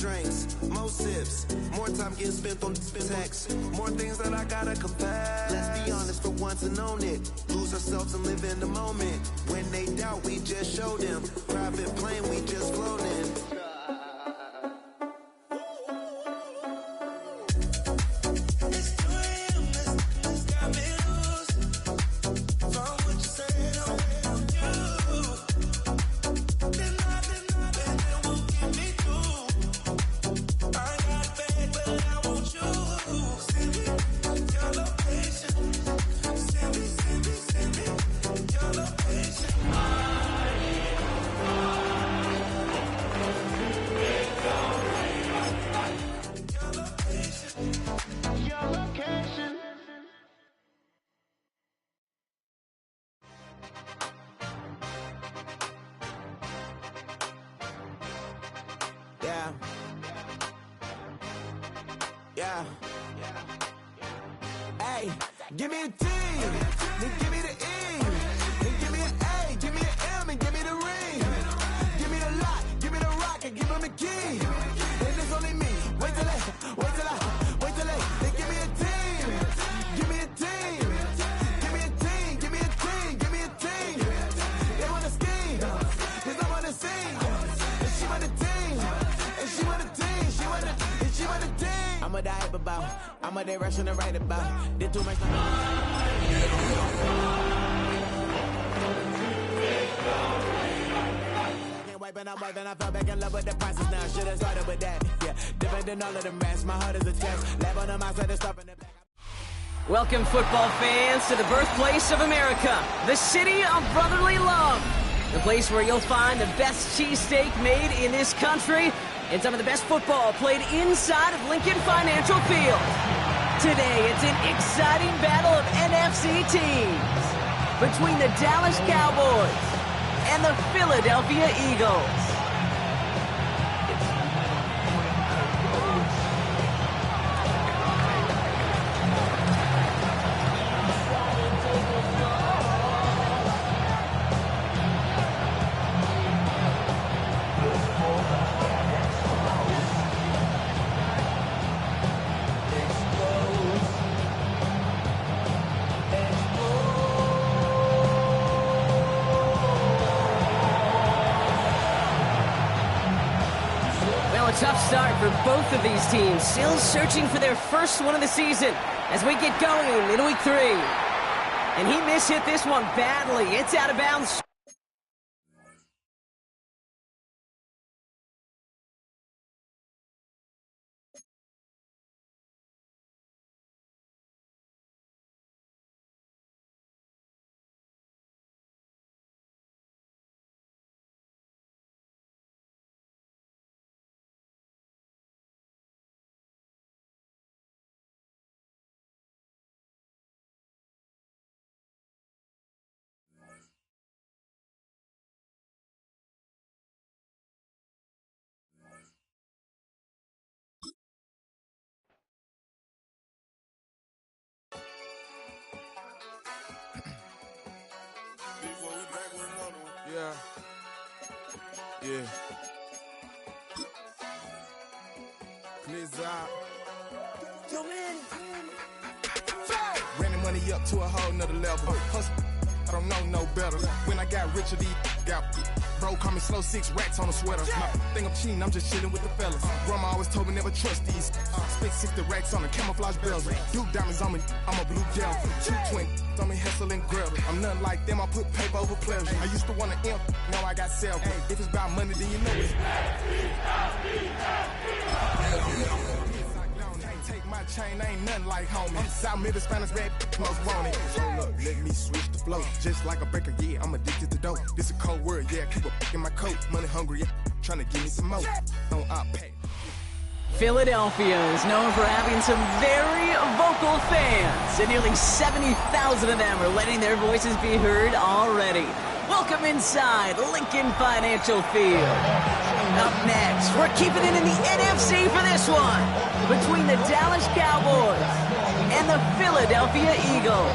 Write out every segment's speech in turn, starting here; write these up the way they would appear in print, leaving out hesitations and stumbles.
drinks, more sips, more time getting spent on text, more things that I gotta confess. Let's be honest for once and own it. Lose ourselves and live in the moment. When they doubt, we just show them. Private plane, we just flown in. Yeah. Hey, give me a T, then give me the E, then give me an A, give me an M, and give me the ring. Give me the lock, give me the rock, and give him the key. And it's only me. Wait till they, then give me a team. Give me a team. Give me a team, give me a team, give me a team. They wanna scheme, cause I wanna sing. And she want a team, and she want a team, she want a team. I'm what I hype about, I'm what they rushing to write about. Did too much. And I'm wiping, I fell back in love with the process now. Should've started with that. Yeah, different than all of the rest. My heart is a test. Lab on the outside and stuff in the back. Welcome, football fans, to the birthplace of America, the city of brotherly love. The place where you'll find the best cheesesteak made in this country and some of the best football played inside of Lincoln Financial Field. Today, it's an exciting battle of NFC teams between the Dallas Cowboys and the Philadelphia Eagles. Tough start for both of these teams, still searching for their first one of the season as we get going in week 3. And he mishit this one badly. It's out of bounds. Yeah. Clears out. Yo, man. Running money up to a whole nother level. Hustle, I don't know no better. When I got richer, these got bro, call me slow 6 racks on a sweater. My think I'm cheating, I'm just chilling with the fellas. Grandma always told me never trust these. Spent 60 racks on a camouflage bells. Duke diamonds on me, I'm a blue gel. 220 on me, Hessel and Gretel. I'm nothing like them, I put paper over pleasure. I used to want to imp, now I got self. If it's about money, then you know it. Take my chain, ain't nothing like homie. South Middle Spanish red, most want it. Hold up, let me switch the flow. Just like a baker, yeah, I'm addicted to dope. This a cold word, yeah, keep a in my coat. Money hungry, yeah, trying to give me some more. On our pay. Philadelphia is known for having some very vocal fans, and nearly 70,000 of them are letting their voices be heard already. Welcome inside Lincoln Financial Field. Up next, we're keeping it in the NFC for this one, between the Dallas Cowboys and the Philadelphia Eagles.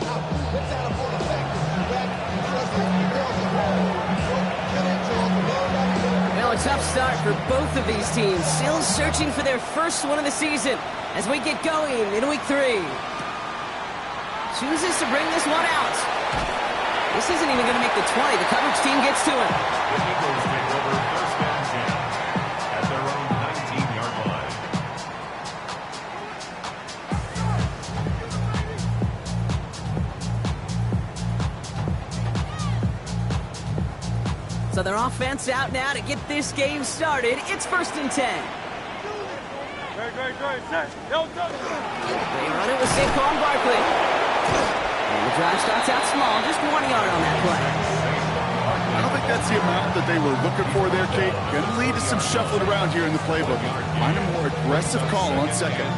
Out. start for both of these teams. Still searching for their first one of the season as we get going in week 3. Chooses to bring this one out. This isn't even going to make the 20. The coverage team gets to him. The Eagles take over first and 10 at their own 19-yard line. So their offense out now to get this game started. It's first and 10. They run it with Saquon Barkley. And the drive starts out small, just 1 yard on that play. I don't think that's the amount that they were looking for there, Kate. Going to lead to some shuffling around here in the playbook. Find a more aggressive call on second.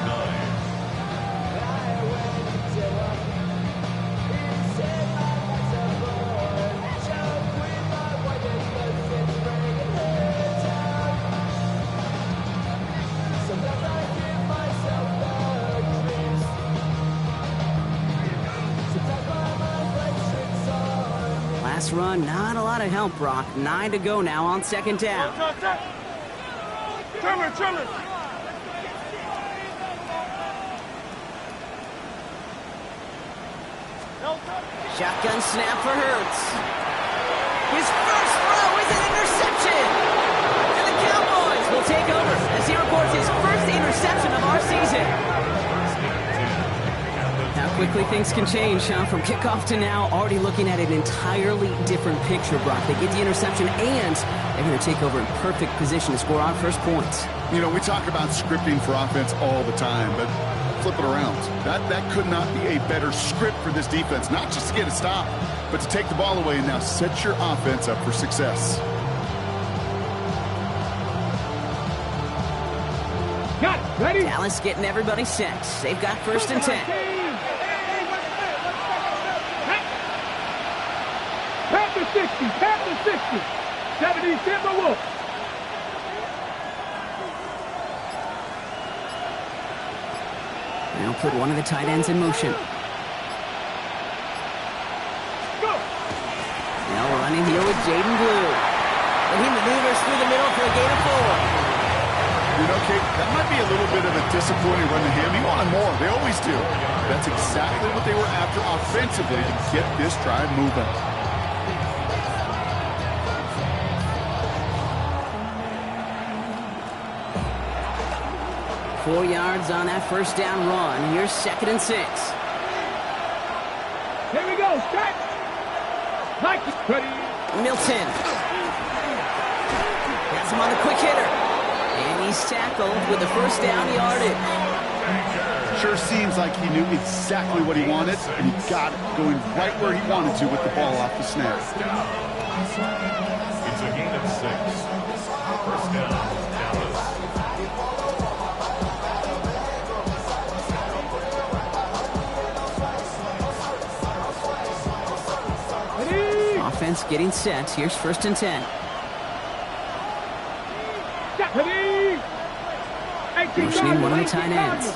Last run, not a lot of help, Brock. 9 to go now on second down. Shotgun snap for Hurts. His first throw is an interception. And the Cowboys will take over as he reports his first interception of our season. How quickly things can change, huh? From kickoff to now, already looking at an entirely different picture, Brock. They get the interception, and they're going to take over in perfect position to score on first points. You know, we talk about scripting for offense all the time, but flip it around. That could not be a better script for this defense, not just to get a stop, but to take the ball away and now set your offense up for success. Ready? Dallas getting everybody set. They've got first and 10. Pass the 60, pass the 60. 70, Timber Wolf. Now put one of the tight ends in motion. Go. Now running here with Jaden Blue. And he maneuvers through the middle for a gain of 4. You know, Kate, that might be a little bit of a disappointing run to him. He wanted more. They always do. That's exactly what they were after offensively to get this drive moving. Four yards on that first down run. Here's second and 6. Here we go. Start. Mike, ready. Milton. Has him on the quick hitter. And he's tackled with the first down yardage. Sure seems like he knew exactly what he wanted, and he got it going right where he wanted to with the ball off the snap. It's a gain of 6. First down, Dallas. Offense getting set. Here's first and 10. Motioning one of the tight ends.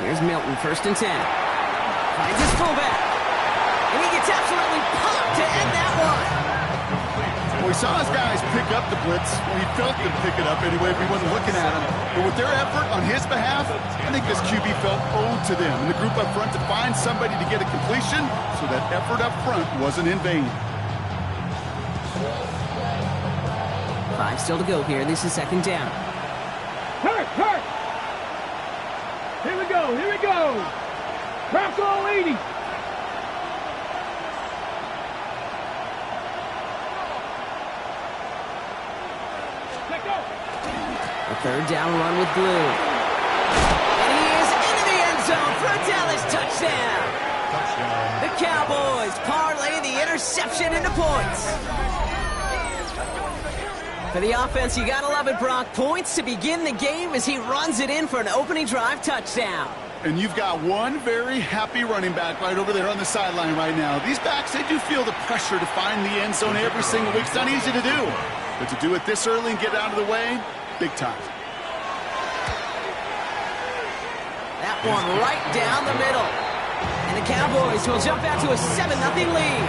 Here's Milton, first and 10. Finds his fullback. And he gets absolutely popped to end that one. Well, we saw his guys pick up the blitz. Well, he felt them pick it up anyway if he wasn't looking at him. But with their effort on his behalf, I think this QB felt owed to them and the group up front to find somebody to get a completion, so that effort up front wasn't in vain. 5 still to go here. This is second down. Hurt. Here we go. Craps all 80. Let go. A third down run with Blue. And he is into the end zone for a Dallas touchdown. The Cowboys parlay the interception into points. For the offense, you gotta love it, Brock. Points to begin the game as he runs it in for an opening drive touchdown. And you've got one very happy running back right over there on the sideline right now. These backs, they do feel the pressure to find the end zone every single week. It's not easy to do. But to do it this early and get it out of the way, big time. That one right down the middle. And the Cowboys will jump out to a 7-0 lead.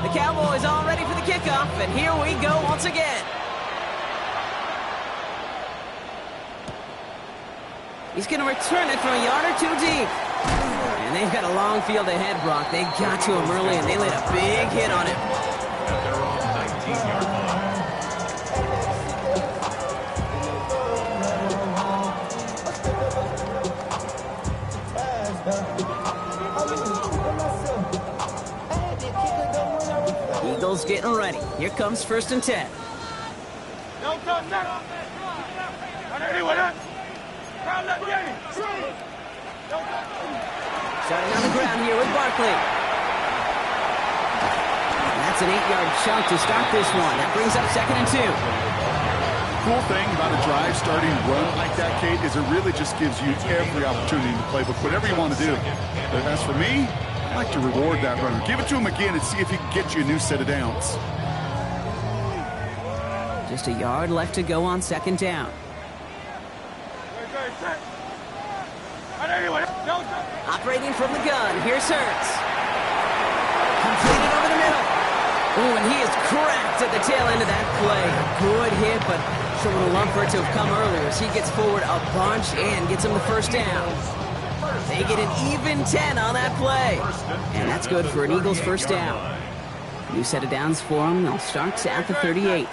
The Cowboys all ready for the kickoff, and here we go once again. He's going to return it from a yard or two deep. And they've got a long field ahead, Brock. They got to him early, and they laid a big hit on him. At their own 19-yard line. Eagles getting ready. Here comes 1st and 10. Starting on the ground here with Barkley. And that's an 8-yard chunk to start this one. That brings up 2nd and 2. Cool thing about a drive starting run like that, Kate, is it really just gives you every opportunity in the playbook, whatever you want to do. But as for me, I like to reward that runner. Give it to him again and see if he can get you a new set of downs. Just a yard left to go on 2nd down. Operating from the gun, here's Hurts. Completed over the middle. Oh, and he is cracked at the tail end of that play. Good hit, but sure would have loved for it to have come earlier as he gets forward a bunch and gets him the 1st down. They get an even 10 on that play. And that's good for an Eagles 1st down. New set of downs for them. They'll start at the 38.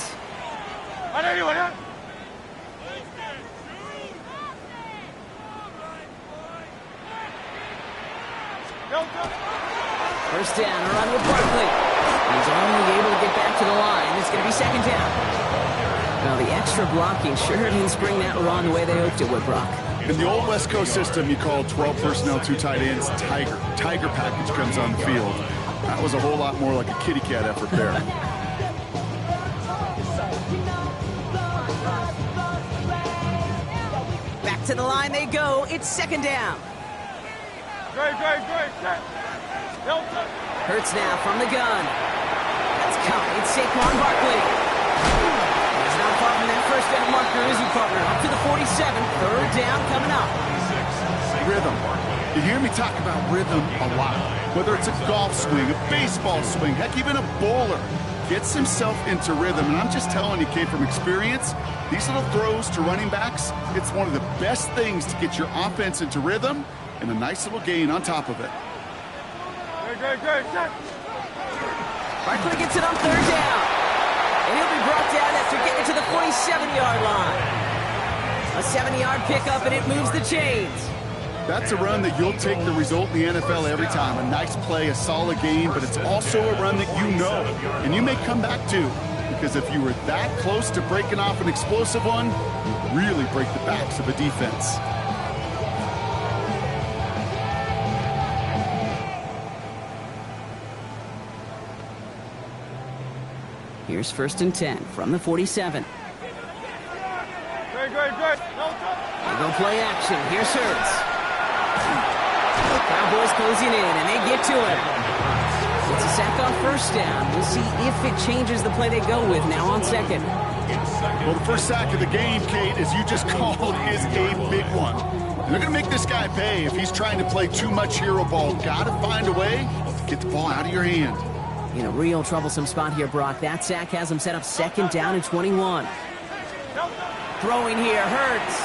First down, a run with Barkley. He's only able to get back to the line. It's going to be 2nd down. Well, the extra blocking sure didn't spring that run the way they hoped it would, Brock. In the old West Coast system, you call 12 personnel, 2 tight ends, Tiger. Tiger package comes on the field. That was a whole lot more like a kitty cat effort there. Back to the line they go. It's 2nd down. Hurts now from the gun. That's coming. It's Saquon Barkley. He's not far from that 1st down marker, is he, partner? Up to the 47. 3rd down coming up. Rhythm. You hear me talk about rhythm a lot. Whether it's a golf swing, a baseball swing, heck, even a bowler gets himself into rhythm. And I'm just telling you, Kate, from experience, these little throws to running backs, it's one of the best things to get your offense into rhythm and a nice little gain on top of it. Barkley gets it on 3rd down. And he'll be brought down after getting it to the 47-yard line. A 70-yard pickup, and it moves the chains. That's a run that you'll take the result in the NFL every time. A nice play, a solid game, but it's also a run that you know and you may come back to. Because if you were that close to breaking off an explosive one, you really break the backs of a defense. Here's 1st and 10 from the 47. They go play action. Here's Hurts. Cowboys closing in, and they get to it. It's a sack on 1st down. We'll see if it changes the play they go with now on 2nd. Well, the first sack of the game, Kate, as you just called, is a big one. And they're going to make this guy pay if he's trying to play too much hero ball. Got to find a way to get the ball out of your hand. In a real troublesome spot here, Brock. That sack has him set up 2nd down and 21. Throwing here, Hurts.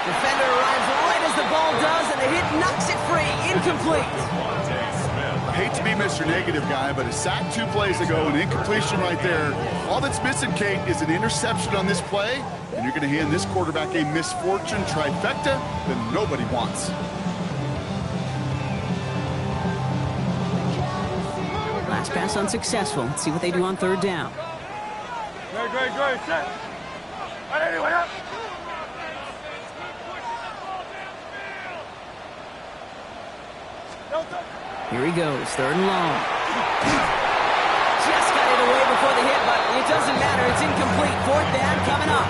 Defender arrives right as the ball does, and the hit knocks it free. Incomplete. I hate to be Mr. Negative guy, but a sack 2 plays ago, an incompletion right there. All that's missing, Kate, is an interception on this play, and you're going to hand this quarterback a misfortune trifecta that nobody wants. Last pass unsuccessful. Let's see what they do on 3rd down. Here he goes, 3rd and long. Just got it away before the hit, but it doesn't matter. It's incomplete. 4th down coming up.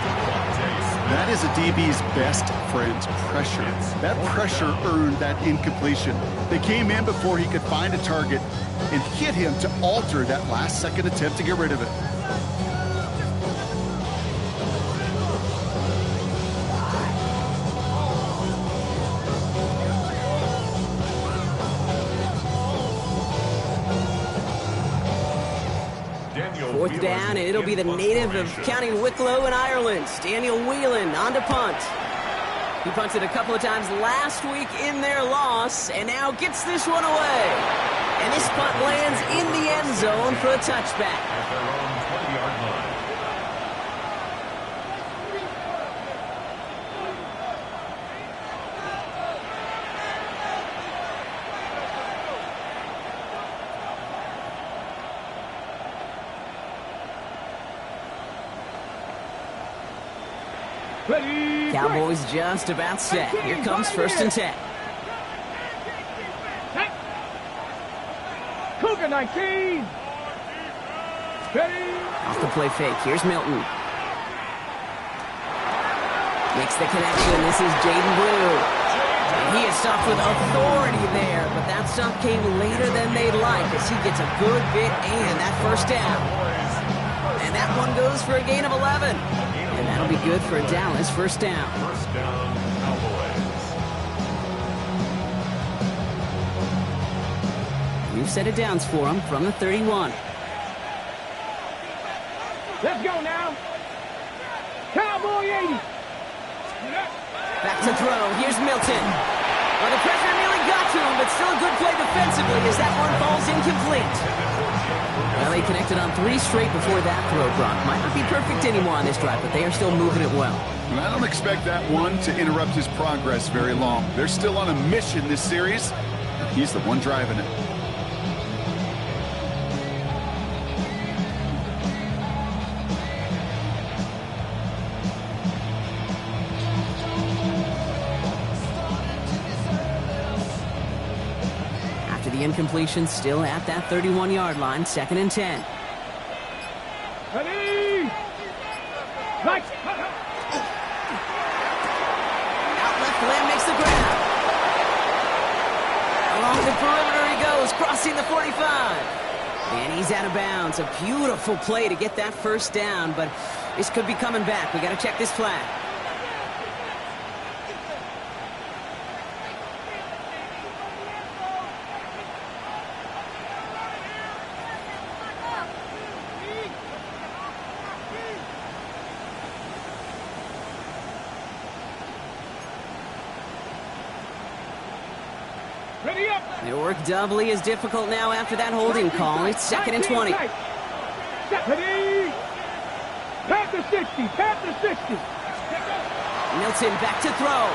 That is a DB's best friend, pressure. That pressure earned that incompletion. They came in before he could find a target and hit him to alter that last-second attempt to get rid of it. Fourth down, and it'll be the native of County Wicklow in Ireland, Daniel Whelan, on to punt. He punted a couple of times last week in their loss, and now gets this one away. And this punt lands in the end zone for a touchback. At their own 20-yard line. Ready, Cowboys just about set. Here comes 1st and 10. Cougar 19. Ready. Off the play fake. Here's Milton. Makes the connection. This is Jaden Blue. He is stopped with authority there, but that stop came later than they'd like as he gets a good bit and that first down. And that one goes for a gain of 11. And that'll be good for a Dallas first down. First down, Cowboys. New set of downs for him from the 31. Let's go now. Cowboy 80. Back to throw. Here's Milton. Well, the pressure nearly got to him, but still a good play defensively as that one falls incomplete. Well, they connected on 3 straight before that throw, Brock. Might not be perfect anymore on this drive, but they are still moving it well. And I don't expect that one to interrupt his progress very long. They're still on a mission this series. He's the one driving it. The incompletion still at that 31-yard line, 2nd and 10. Ready. Right. Out left, Lamb makes the grab. Along the perimeter he goes, crossing the 45. And he's out of bounds. A beautiful play to get that first down, but this could be coming back. We got to check this flag. Ready up. Their work doubly is difficult now after that holding call. It's 2nd and 20. Ready. Pass the 60. Pass the 60. Milton back to throw.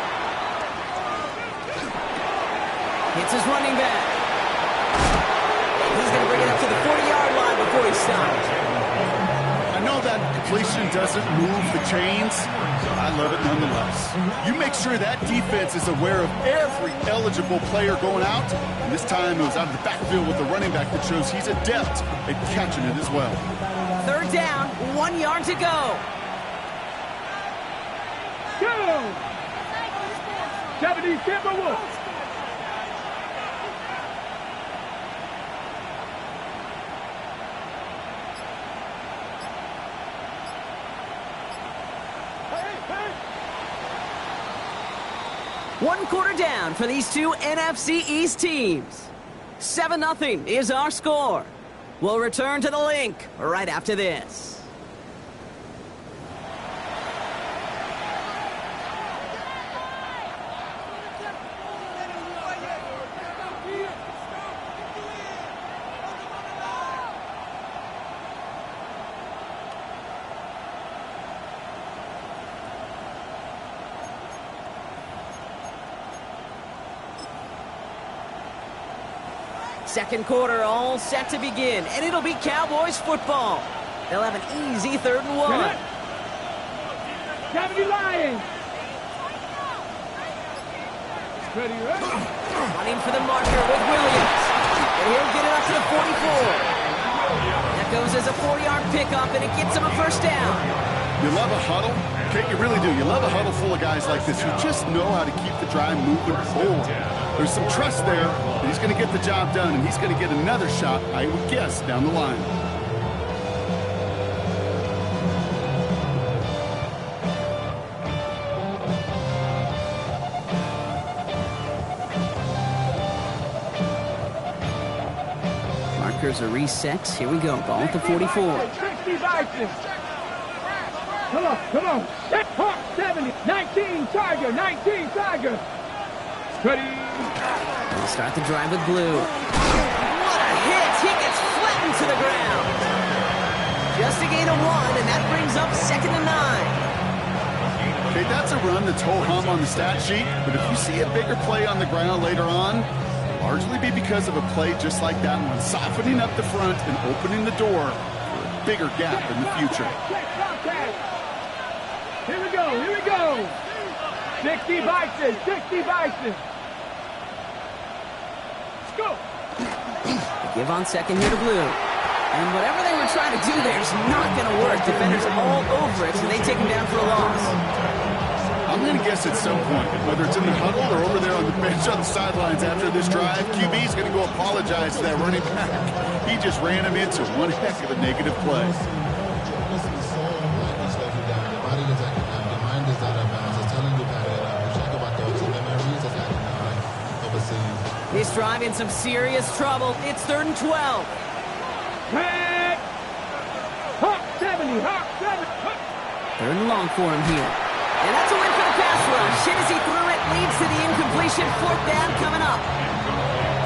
Hits his running back. He's going to bring it up to the 40-yard line before he stops. I know that completion doesn't move the chains, but I love it nonetheless. You make sure that defense is aware of every eligible player going out, and this time it was out of the backfield with the running back that shows he's adept at catching it as well. 3rd down, 1 yard to go. Go. 70 Timberwolves. One quarter down for these two NFC East teams. 7-0 is our score. We'll return to the link right after this. Second quarter all set to begin, and it'll be Cowboys football. They'll have an easy 3rd and 1. 70 Lions. Ready, ready. Running for the marker with Williams. And he'll get it up to the 44. That goes as a 4-yard pickup, and it gets him a first down. You love a huddle? Okay, you really do. You love a huddle full of guys like this who just know how to keep the drive moving forward. There's some trust there that he's going to get the job done, and he's going to get another shot, I would guess, down the line. players are reset. Here we go. Ball at the 44. 60 Bison. Come on. That's Hawk 70. 19 Tiger. 19 Tiger. Ready. We'll start the drive with blue. What a hit. He gets flattened to the ground. Just a gain of 1, and that brings up 2nd and 9. Okay, that's a run that's ho-hum on the stat sheet, but if you see a bigger play on the ground later on, it'll largely be because of a play just like that one, softening up the front and opening the door for a bigger gap in the future. Here we go. 60 Bison. Let's go. Give on second here to blue. And whatever they were trying to do there is not going to work. Defenders all over it, so they take him down for a loss. I'm going to guess at some point, whether it's in the huddle or over there on the bench on the sidelines after this drive, QB is going to go apologize to that running back. He just ran him into one heck of a negative play. This drive in some serious trouble. It's 3rd and 12. Hawk 70. 3rd and long for him here. And that's a win for the pass rush. Hit as he threw it, leads to the incompletion. 4th down coming up.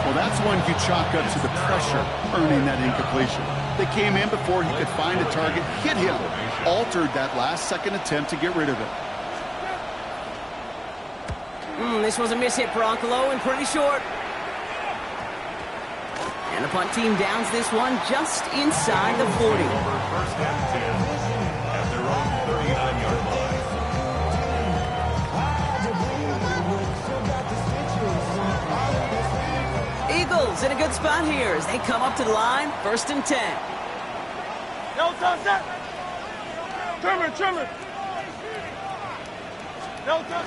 Well, that's one you chalk up to the pressure earning that incompletion. They came in before he could find a target, hit him, altered that last-second attempt to get rid of it. This was a miss-hit, Broncolo, and pretty short. And the punt team downs this one just inside the 40. First and 10 at their own 39-yard line. Eagles in a good spot here as they come up to the line. 1st and 10. No touchdown. Trimmer. No touchdown.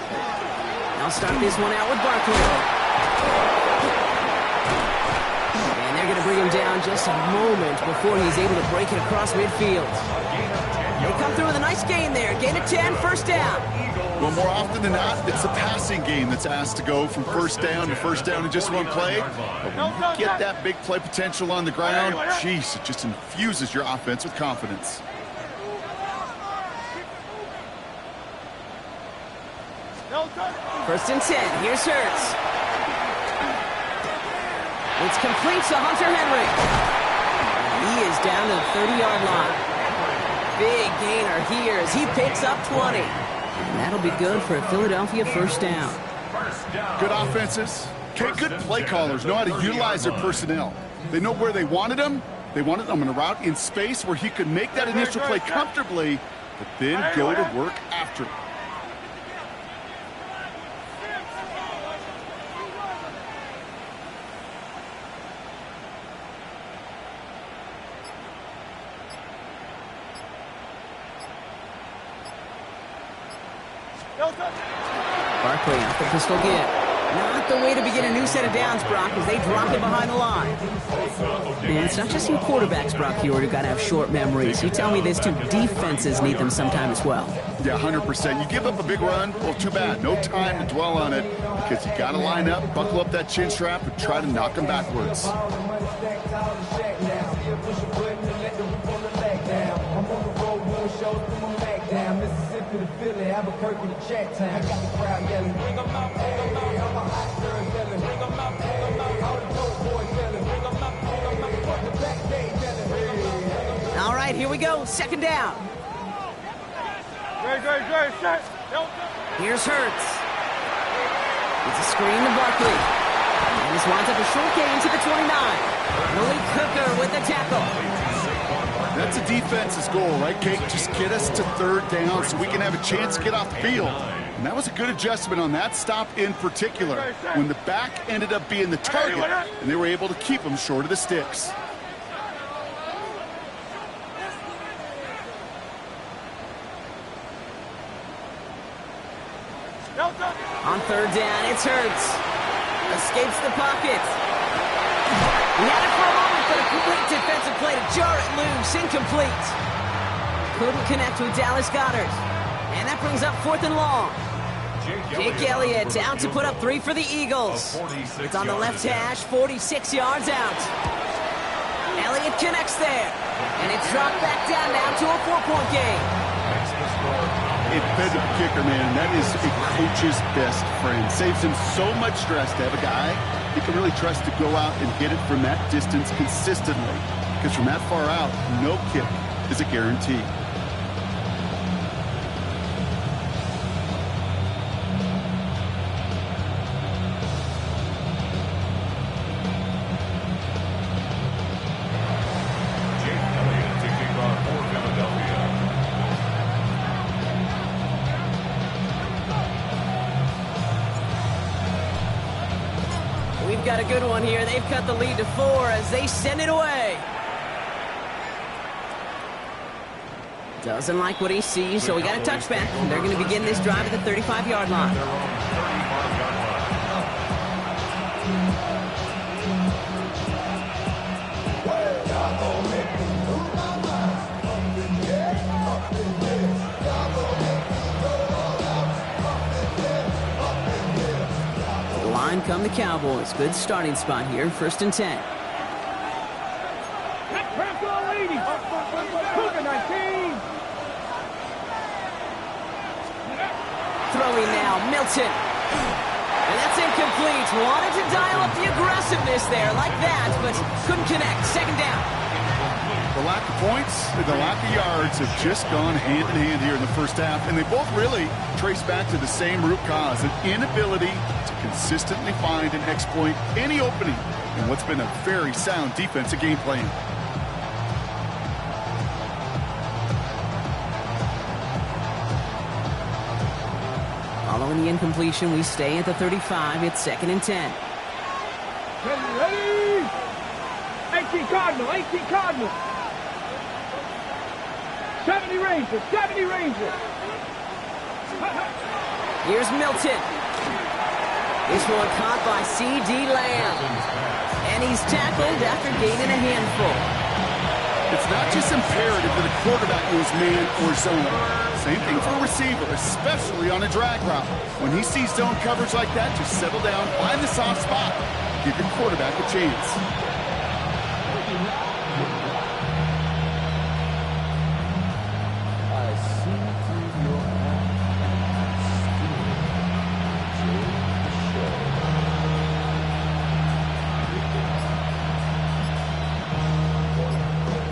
I'll start this one out with Barkley. And they're going to bring him down just a moment before he's able to break it across midfield. They come through with a nice gain there. Gain of 10, 1st down. Well, more often than not, it's the passing game that's asked to go from 1st down to 1st down in just one play. But when you get that big play potential on the ground, jeez, it just infuses your offense with confidence. First and 10. Here's Hurts. It's complete to Hunter Henry. He is down to the 30-yard line. Big gainer here as he picks up 20. And that'll be good for a Philadelphia 1st down. Good offenses. Okay, good play callers know how to utilize their personnel. They know where they wanted them. They wanted them in a route in space where he could make that initial play comfortably, but then go to work after it. Barkley off the pistol get. Not the way to begin a new set of downs, Brock, as they drop it behind the line. And it's not just you quarterbacks, Brock Huard, who got to have short memories. You tell me this too, defenses need them sometime as well. Yeah, 100%. You give up a big run, well, too bad. No time to dwell on it because you got to line up, buckle up that chin strap, and try to knock them backwards. All right, here we go. 2nd down. Here's Hurts. It's a screen to Barkley. And this winds up a short gain to the 29. Malik Hooker with the tackle. That's a defense's goal, right, Kate? Just get us to 3rd down so we can have a chance to get off the field. And that was a good adjustment on that stop in particular, when the back ended up being the target, and they were able to keep him short of the sticks. On 3rd down, it's Hurts. Escapes the pocket. He had it for a moment, but a complete defensive play to jar it loose. Incomplete. Couldn't connect with Dallas Goedert. And that brings up 4th and long. Jake Elliott down to put up 3 for the Eagles. It's on the left hash, 46 yards out. connects there. And it's dropped back down now to a 4-point game. A dependable kicker, man. That is a coach's best friend. Saves him so much stress to have a guy he can really trust to go out and hit it from that distance consistently. Because from that far out, no kick is a guarantee. We've got a good one here. They've cut the lead to 4 as they send it away. Doesn't like what he sees, so we got a touchback. They're going to begin this drive at the 35-yard line. Line come the Cowboys. Good starting spot here. 1st and 10. Throwing now, Milton. And that's incomplete. Wanted to dial up the aggressiveness there like that, but couldn't connect. 2nd down. The lack of points and the lack of yards have just gone hand in hand here in the first half, and they both really trace back to the same root cause, an inability to consistently find and exploit any opening in what's been a very sound defensive game plan. Following the incompletion, we stay at the 35. It's 2nd and 10. Ready? 18 Cardinal, 18 Cardinal. 70 Rangers, 70 Rangers. Here's Milton. This one caught by C.D. Lamb. And he's tackled after gaining a handful. It's not just imperative that a quarterback knows man or zone. Same thing for a receiver, especially on a drag route. When he sees zone coverage like that, just settle down, find the soft spot, give your quarterback a chance.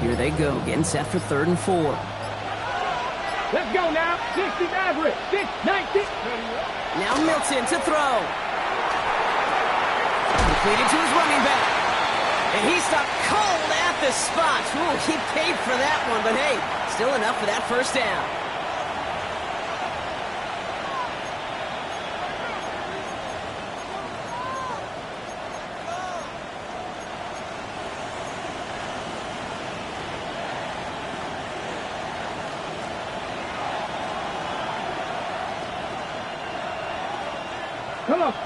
Here they go, getting set for 3rd and 4. Let's go now. 60 Maverick. 19. Now Milton to throw. Completed to his running back. And he stopped cold at the spot. Ooh, he paid for that one, but hey, still enough for that 1st down.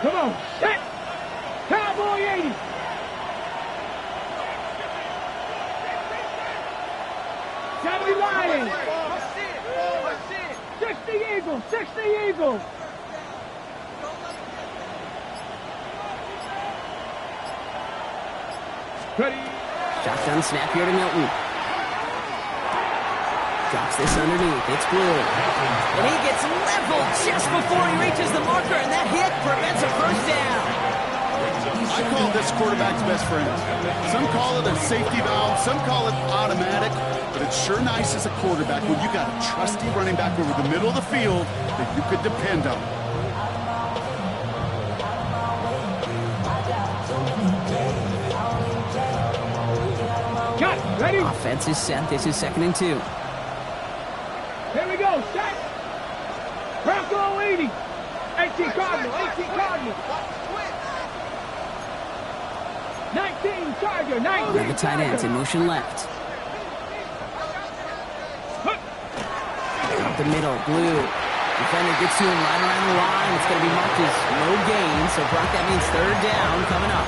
Come on, set! Cowboy 80! Lions! 60 Eagles! 60 Eagles! Ready? Shotgun snap here to Milton. Drops this underneath. It's Blue. And he gets leveled just before he reaches the marker, and that hit prevents a 1st down. I call this quarterback's best friend. Some call it a safety valve, some call it automatic, but it's sure nice as a quarterback when you got a trusty running back over the middle of the field that you could depend on. Got it. Ready? Offense is set. This is 2nd and 2. Here we go. Set. Bronco 80. 18 Cardinal. 18 Cardinal. 19 Charger. 19. Now the tight ends in motion left. Up the middle. Blue. Defender gets to him right around the line. It's going to be marked as no gain. So, Brock, that means 3rd down coming up.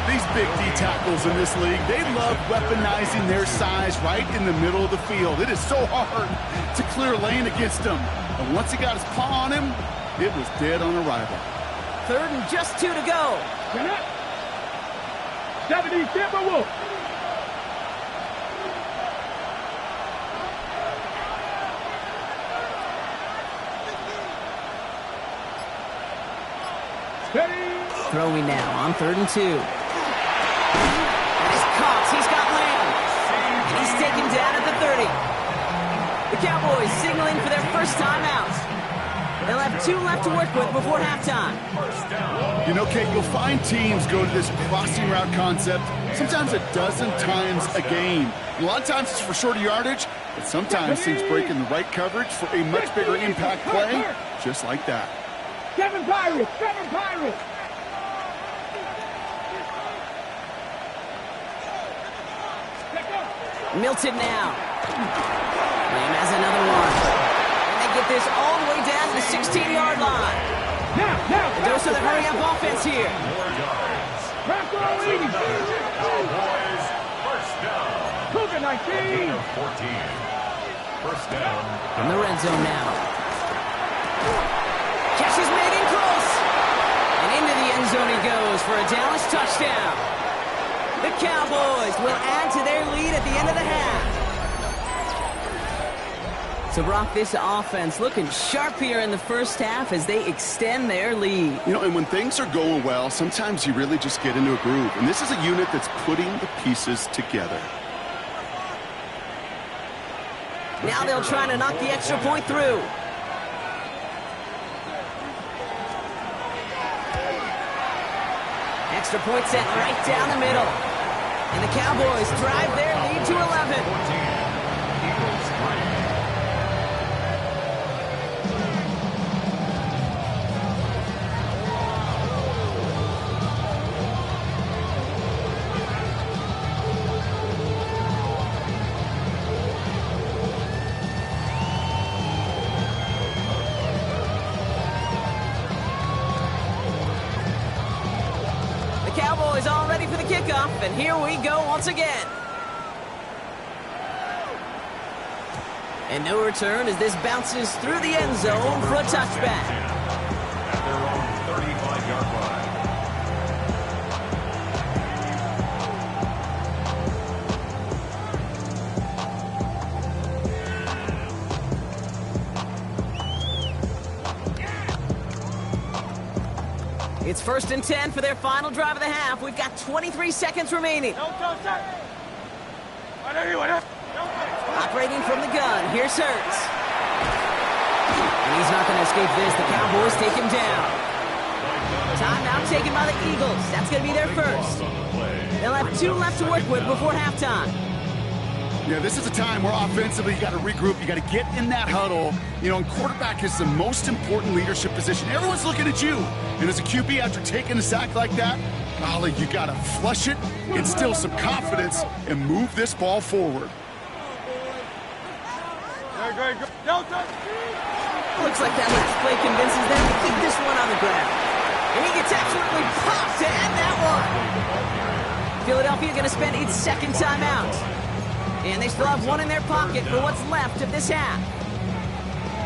These big D tackles in this league, they love weaponizing their size right in the middle of the field. It is so hard to clear lane against him. And once he got his paw on him, it was dead on arrival. 3rd and just 2 to go. 70 Timberwolves. Throwing now on 3rd and 2. And he's caught. He's got Lamb. And he's taken down at the 30. The Cowboys signaling for their first time out. They'll have 2 left to work with before halftime. You know, Kate, you'll find teams go to this crossing route concept sometimes a dozen times a game. A lot of times it's for shorter yardage, but sometimes things break in the right coverage for a much bigger impact play, just like that. 7 Pirates! 7 Pirates! Milton now. Lamb has another one. And they get this all the way down to the 16-yard line. Now! The dose of the hurry-up offense here. Cowboys, first down. Cougar 19! 14. First down. In the red zone now. Catch is made in close. And into the end zone he goes for a Dallas touchdown. The Cowboys will add to their lead at the end of the half. So, Brock, this offense looking sharp here in the first half as they extend their lead. You know, and when things are going well, sometimes you really just get into a groove. And this is a unit that's putting the pieces together. Now they'll try to knock the extra point through. Extra point set right down the middle. And the Cowboys drive their lead to 11. 14. Eagles 3. Cowboys all ready for the kickoff, and here we go once again. And no return as this bounces through the end zone for a touchback. At their own 35-yard line. It's 1st and 10 for their final drive of the half. We've got 23 seconds remaining. Operating from the gun, here's Hurts. And he's not going to escape this. The Cowboys take him down. Timeout taken by the Eagles. That's going to be their first. They'll have 2 left to work with before halftime. Yeah, this is a time where offensively you got to regroup, you got to get in that huddle. You know, and quarterback is the most important leadership position. Everyone's looking at you. And as a QB, after taking a sack like that, golly, you got to flush it, instill some confidence, and move this ball forward. Looks like that last play convinces them to keep this one on the ground. And he gets absolutely popped to end that one. Philadelphia going to spend its second timeout. And they still have one in their pocket for what's left of this half.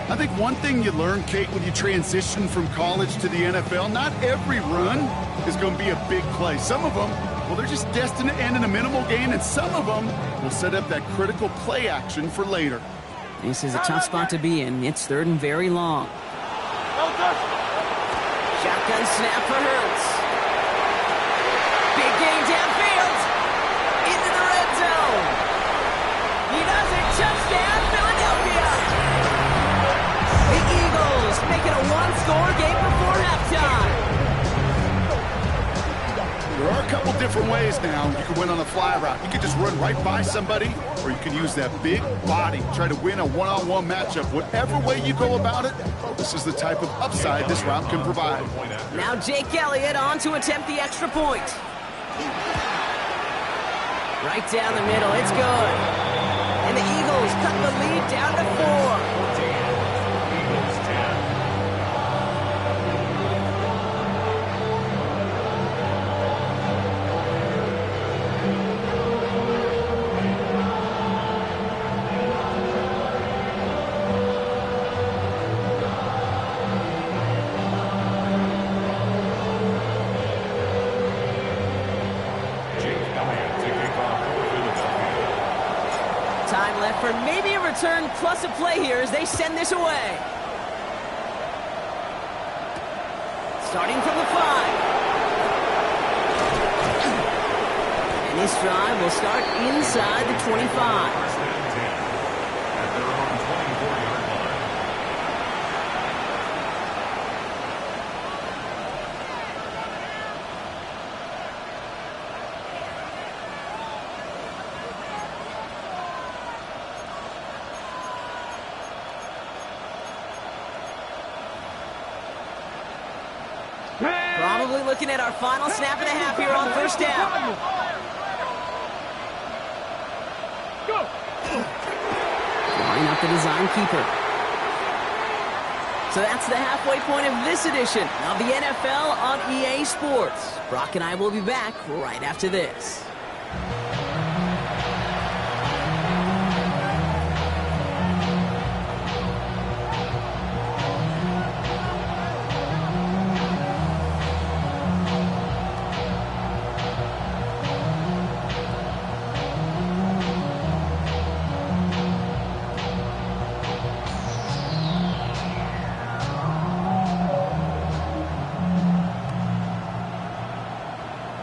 I think one thing you learn, Kate, when you transition from college to the NFL, not every run is going to be a big play. Some of them, well, they're just destined to end in a minimal gain, and some of them will set up that critical play action for later. This is a tough spot to be in. It's 3rd and very long. Shotgun snap for Hurts. Big gain downfield. Into the red zone. He does it. Touchdown, Philadelphia. The Eagles make it a one-score game before halftime. There are a couple different ways now you can win on a fly route. You can just run right by somebody, or you can use that big body, try to win a one-on-one matchup. Whatever way you go about it, this is the type of upside this route can provide. Now Jake Elliott on to attempt the extra point. Right down the middle, it's good. And the Eagles cut the lead down to 4. Eagles 10. Time left for maybe a return plus a play here as they send this away. Starting from the 5. This drive will start inside the 25. First and 10 at their own 24-yard line. Probably looking at our final snap and a half here on first down. Go! Line up the design keeper. So that's the halfway point of this edition of the NFL on EA Sports. Brock and I will be back right after this.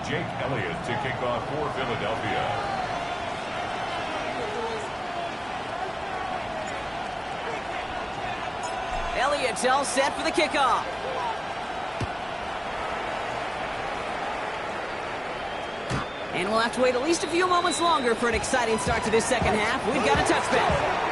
Jake Elliott to kick off for Philadelphia. Elliott's all set for the kickoff. And we'll have to wait at least a few moments longer for an exciting start to this second half. We've got a touchback.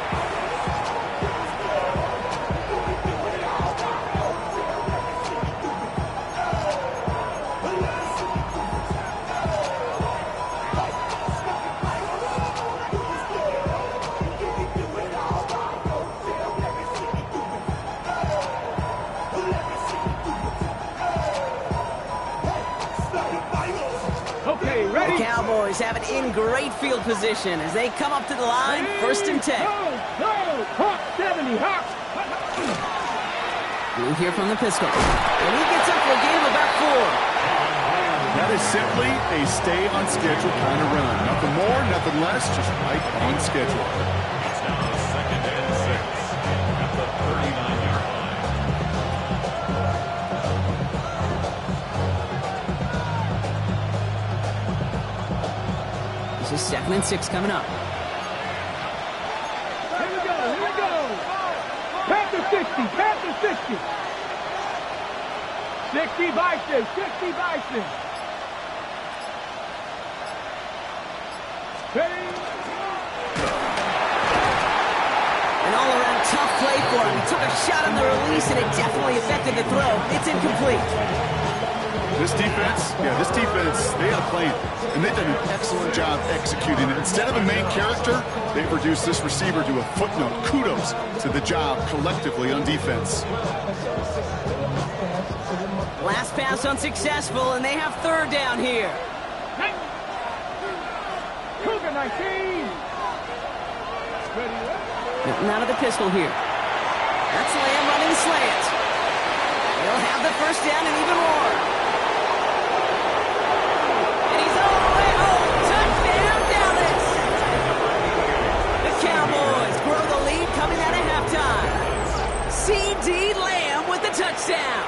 Okay, ready? The Cowboys have it in great field position as they come up to the line, first and 10. Go! Hawk 70, Hawk! Blue here from the pistol. And he gets up for a gain of about 4. That is simply a stay on schedule kind of run. Nothing more, nothing less, just right on schedule. It's now second and 6 at the 39-yard line. This is second and 6 coming up. Here we go, here we go! Panther 60, Panther 60! 60 Bison, 60 Bison! Ready? An all-around tough play for him. He took a shot on the release, and it definitely affected the throw. It's incomplete. This defense, they had a plan, and they've done an excellent job executing it. Instead of a main character, they've reduced this receiver to a footnote. Kudos to the job collectively on defense. Last pass unsuccessful, and they have third down here. Cougar 19! Ready? Nothing out of the pistol here. That's Lamb running the slant. They'll have the first down and even more. And he's all the way home. Touchdown, Dallas! The Cowboys grow the lead coming out of halftime. C.D. Lamb with the touchdown.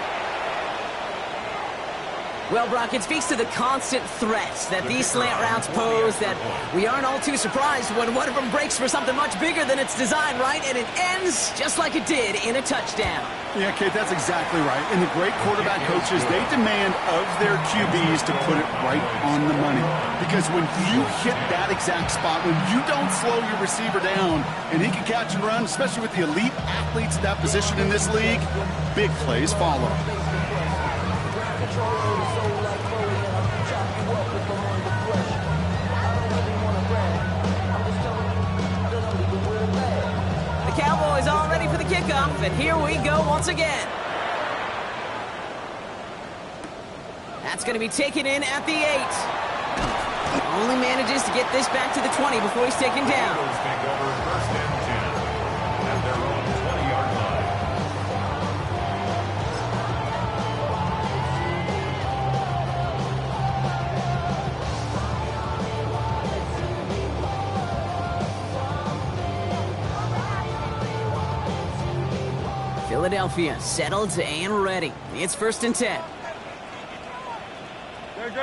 Well, Brock, it speaks to the constant threats that these slant routes pose that we aren't all too surprised when one of them breaks for something much bigger than its design, right? And it ends just like it did in a touchdown. Yeah, Kate, that's exactly right. And the great quarterback coaches, they demand of their QBs to put it right on the money. Because when you hit that exact spot, when you don't slow your receiver down and he can catch and run, especially with the elite athletes at that position in this league, big plays follow. The Cowboys all ready for the kickoff, and here we go once again. That's going to be taken in at the 8. Only manages to get this back to the 20 before he's taken down. Take over first and 10 at their own 20-yard line. Philadelphia settled and ready. It's first and 10. Good.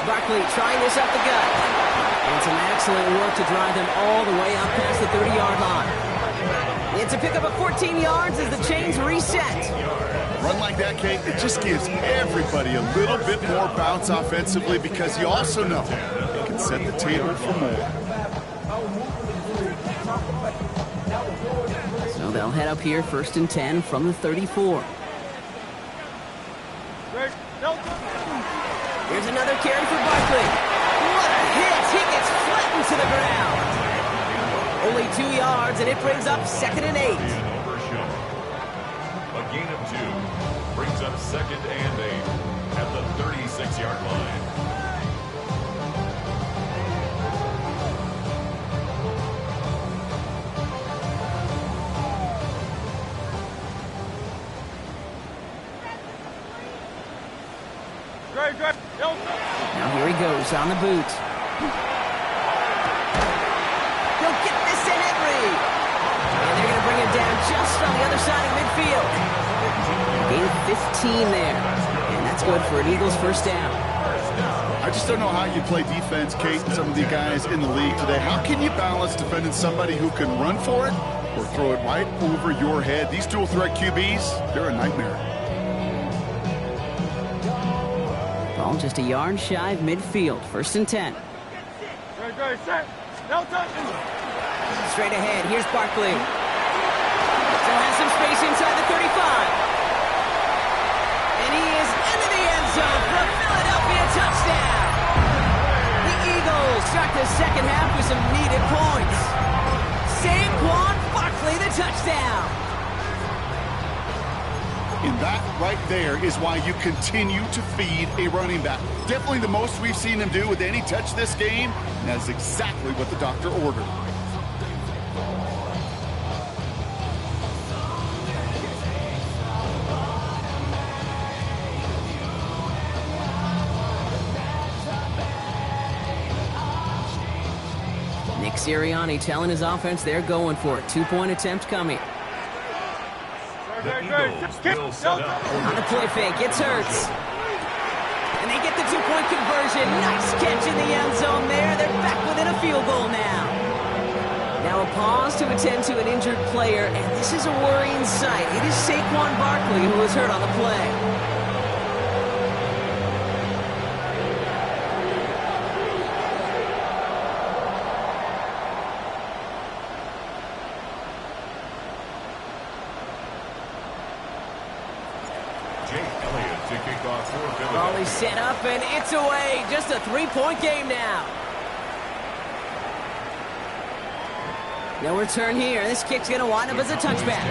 Barkley trying this up the gut. And some excellent work to drive them all the way out past the 30-yard line. It's a pickup of 14 yards as the chains reset. Run like that, Kate, it just gives everybody a little bit more bounce offensively because you also know it can set the table for more. So they'll head up here 1st and 10 from the 34. Here's another carry for Barkley. What a hit! He gets flattened to the ground. Only 2 yards, and it brings up 2nd and 8. A gain of 2 brings up 2nd and 8 at the 36-yard line. Now here he goes on the boot. He'll get this in Henry. And they're going to bring him down just on the other side of midfield. Gain of 15 there. And that's good for an Eagles first down. I just don't know how you play defense, Kate, and some of the guys in the league today. How can you balance defending somebody who can run for it or throw it right over your head? These dual threat QBs, they're a nightmare. Ball just a yard shy of midfield. 1st and 10. Straight ahead. Here's Barkley. Still has some space inside the 35. And he is into the end zone for a Philadelphia touchdown. The Eagles start the second half with some needed points. Saquon Barkley, the touchdown. And that right there is why you continue to feed a running back. Definitely the most we've seen him do with any touch this game, and that is exactly what the doctor ordered. Nick Sirianni telling his offense they're going for it. 2-point attempt coming. The Eagles will set up. On the play fake, it's Hurts. And they get the 2-point conversion. Nice catch in the end zone there. They're back within a field goal now. Now a pause to attend to an injured player, and this is a worrying sight. It is Saquon Barkley who was hurt on the play. Ball is set up, and it's away. Just a 3-point game now. No return here. This kick's going to wind up as a touchback.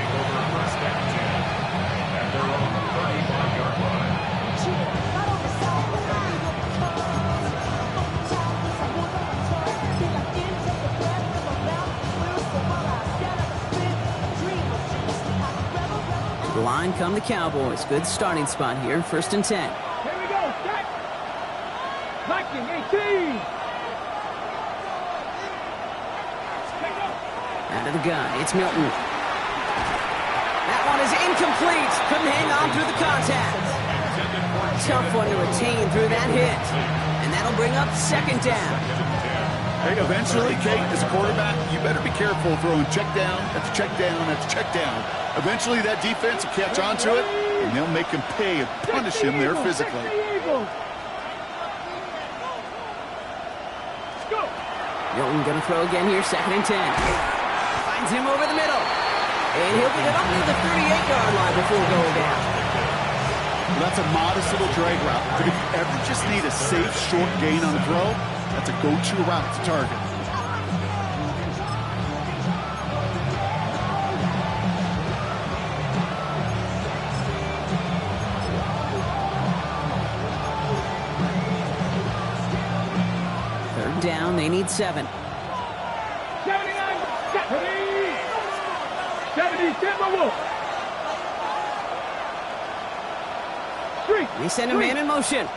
Line come the Cowboys. Good starting spot here. 1st and 10. Here we go. Set. Viking 18. Out of the gun. It's Milton. That one is incomplete. Couldn't hang on through the contact. Tough one to retain through that hit. And that'll bring up 2nd down. Hey, eventually, Kate, as a quarterback, you better be careful throwing check down after check down after check down. Eventually, that defense will catch on to it, and they'll make him pay and punish him there physically. Milton going to throw again here, 2nd and 10. Finds him over the middle. And he'll get it up near the 38-yard line before going down. Well, that's a modest little drag route, but if you ever just need a safe, short gain on the throw, that's a go-to route to target. Third down, they need 7. 70 Timberwolves. They send a man in motion.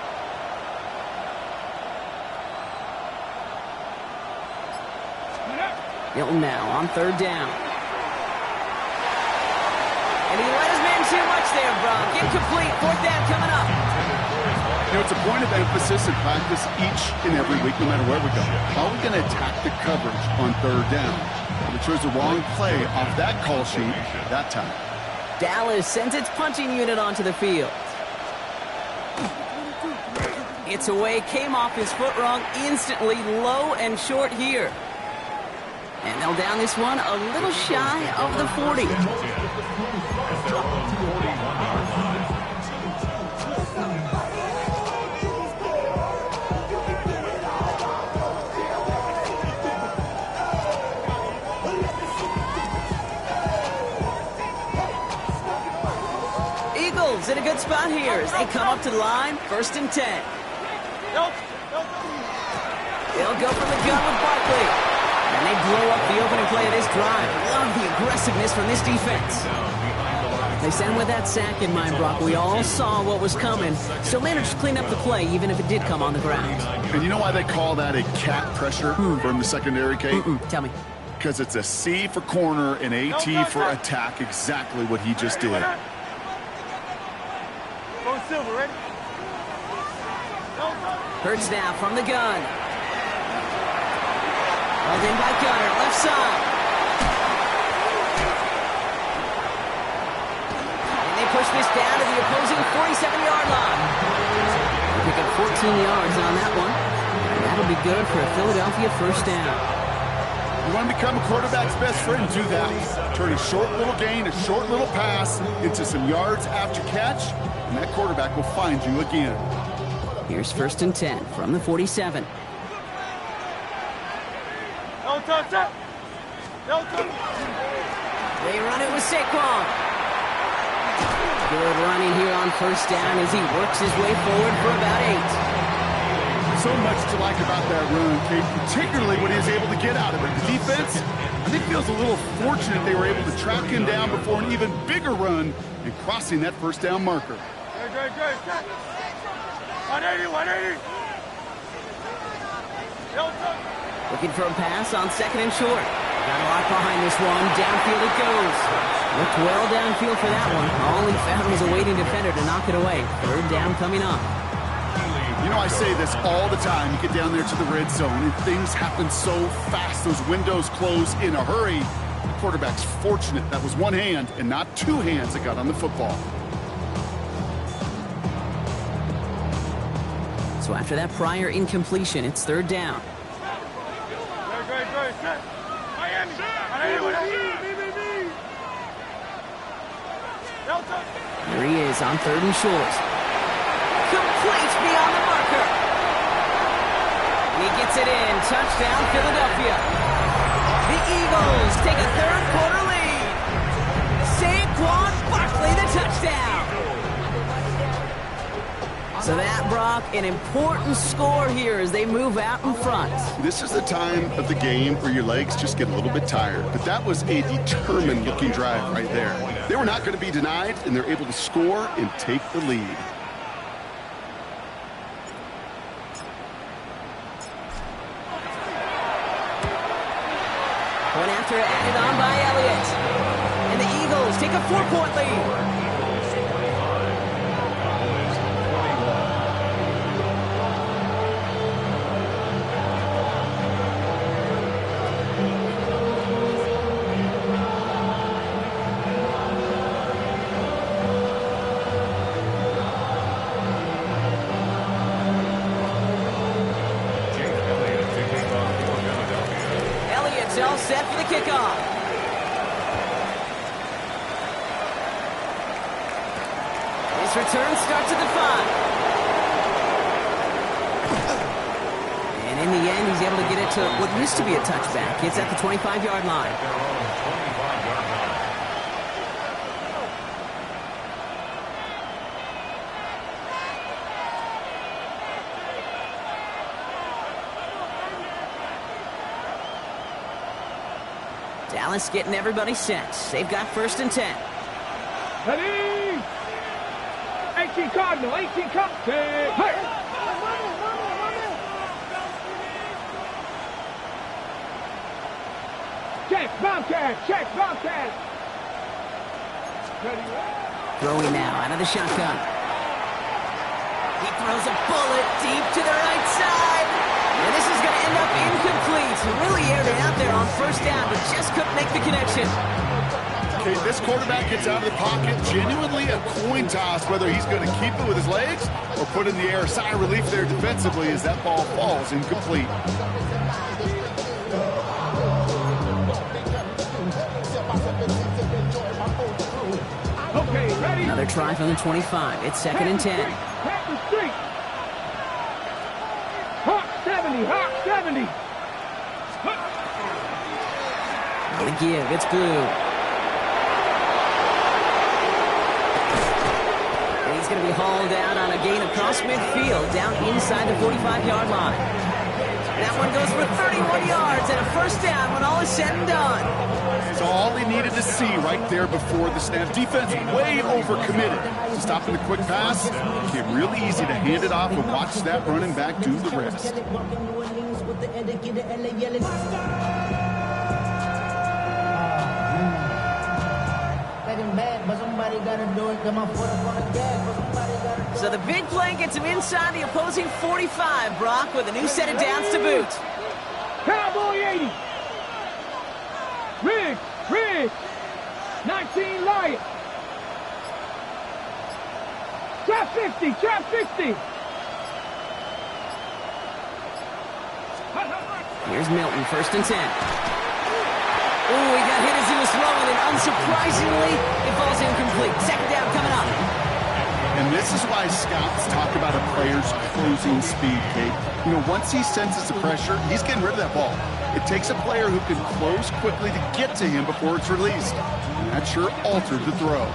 Milton now on 3rd down. And he let his man too much there, Brock. Incomplete. 4th down coming up. You know, it's a point of emphasis in practice each and every week, no matter where we go. How are we going to attack the coverage on third down? We chose the wrong play off that call sheet that time. Dallas sends its punching unit onto the field. It's away, came off his foot wrong instantly, low and short here. And they'll down this one a little shy of the 40. Eagles in a good spot here as they come up to the line, 1st and 10. They'll go from the gun with Barkley. And they blow up the opening play of this drive. Love the aggressiveness from this defense. They sent with that sack in mind, Brock. We all saw what was coming. Still managed to clean up the play, even if it did come on the ground. And you know why they call that a cat pressure from the secondary, Kate? Tell me. Because it's a C for corner and a T for attack, exactly what he just did. Silver, ready? Hurts now from the gun. Held in by Gunner, left side. And they push this down to the opposing 47-yard line. They pick up 14 yards on that one. And that'll be good for a Philadelphia 1st down. You want to become a quarterback's best friend, do that. Turn a short little gain, a short little pass into some yards after catch, and that quarterback will find you again. Here's 1st and 10 from the 47. They run it with Saquon. Good running here on 1st down as he works his way forward for about 8. So much to like about that run, Kate, particularly what he was able to get out of it. The defense, I think, feels a little fortunate they were able to track him down before an even bigger run and crossing that 1st down marker. 180. Looking for a pass on 2nd and short. Got a lot behind this one. Downfield it goes. Looked well downfield for that one. All he found was a waiting defender to knock it away. 3rd down coming up. You know, I say this all the time. You get down there to the red zone, and things happen so fast. Those windows close in a hurry. The quarterback's fortunate that was one hand and not two hands that got on the football. So after that prior incompletion, it's 3rd down. Here he is on 3rd and short. Complete beyond the marker. He gets it in. Touchdown, Philadelphia. The Eagles take a 3rd quarter lead. Saquon Barkley, the touchdown. So that, Brock, an important score here as they move out in front. This is the time of the game where your legs just get a little bit tired. But that was a determined-looking drive right there. They were not going to be denied, and they're able to score and take the lead. Point after added on by Elliott. And the Eagles take a 4-point lead. All set for the kickoff. His return starts at the 5. And in the end, he's able to get it to what used to be a touchback. It's at the 25-yard line. Dallas getting everybody set. They've got 1st and 10. Ready? 18 Cardinal, 18 Cardinal. Hey! Check, Bobcat, check, Bobcat. Throwing now out of the shotgun. He throws a bullet deep to the right side. And this is going to end up incomplete. Really aired it out there on first down, but just couldn't make the connection. Okay, this quarterback gets out of the pocket, genuinely a coin toss, whether he's going to keep it with his legs or put it in the air. Sigh of relief there defensively as that ball falls incomplete. Okay, ready? Another try from the 25. It's 2nd and 10. Pass the street. Hawk 70, Hawk 70. On the give, it's Blue. And he's going to be hauled out on a gain across midfield, down inside the 45-yard line. That one goes for 31 yards and a first down when all is said and done. It's all he needed to see right there before the snap. Defense way overcommitted. So stopping the quick pass, became really easy to hand it off and watch that running back do the rest. So the big play gets him inside the opposing 45, Brock, with a new set of downs to boot. Cowboy 80. Riggs. 19 Lion. Trap 60. Here's Milton, 1st and 10. Ooh, he got hit as he was throwing, and unsurprisingly, it falls incomplete. 2nd down coming up. And this is why scouts talk about a player's closing speed, Kate. You know, once he senses the pressure, he's getting rid of that ball. It takes a player who can close quickly to get to him before it's released. And that sure altered the throw.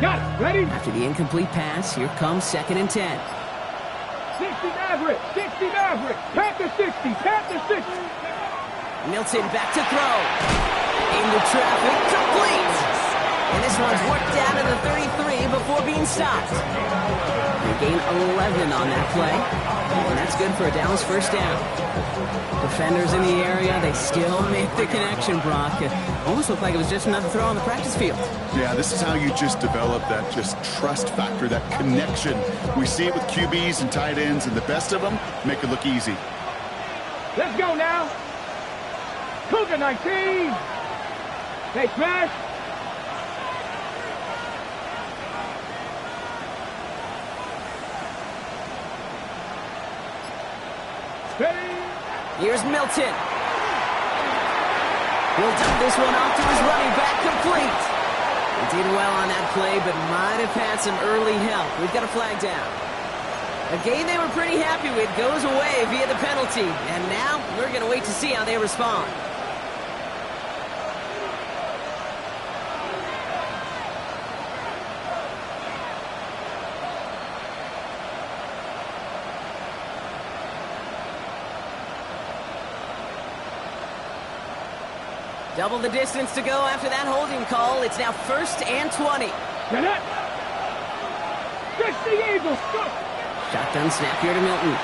Got it. Ready? After the incomplete pass, here comes 2nd and 10. 60 Maverick. Panther 60. Milton back to throw. Into traffic, complete. And this one's worked down to the 33 before being stopped. They gain 11 on that play. And that's good for a Dallas first down. Defenders in the area, they still make the connection, Brock. It almost looked like it was just another throw on the practice field. Yeah, this is how you just develop that just trust factor, that connection. We see it with QBs and tight ends, and the best of them make it look easy. Let's go now. Cougar 19. Hey, Smash. Here's Milton. He'll dump this one off to his running back, complete. He did well on that play, but might have had some early help. We've got a flag down. A game they were pretty happy with goes away via the penalty. And now we're going to wait to see how they respond. Double the distance to go after that holding call. It's now 1st and 20. Get it. 60 Eagles. Go. Shotgun snap here to Milton.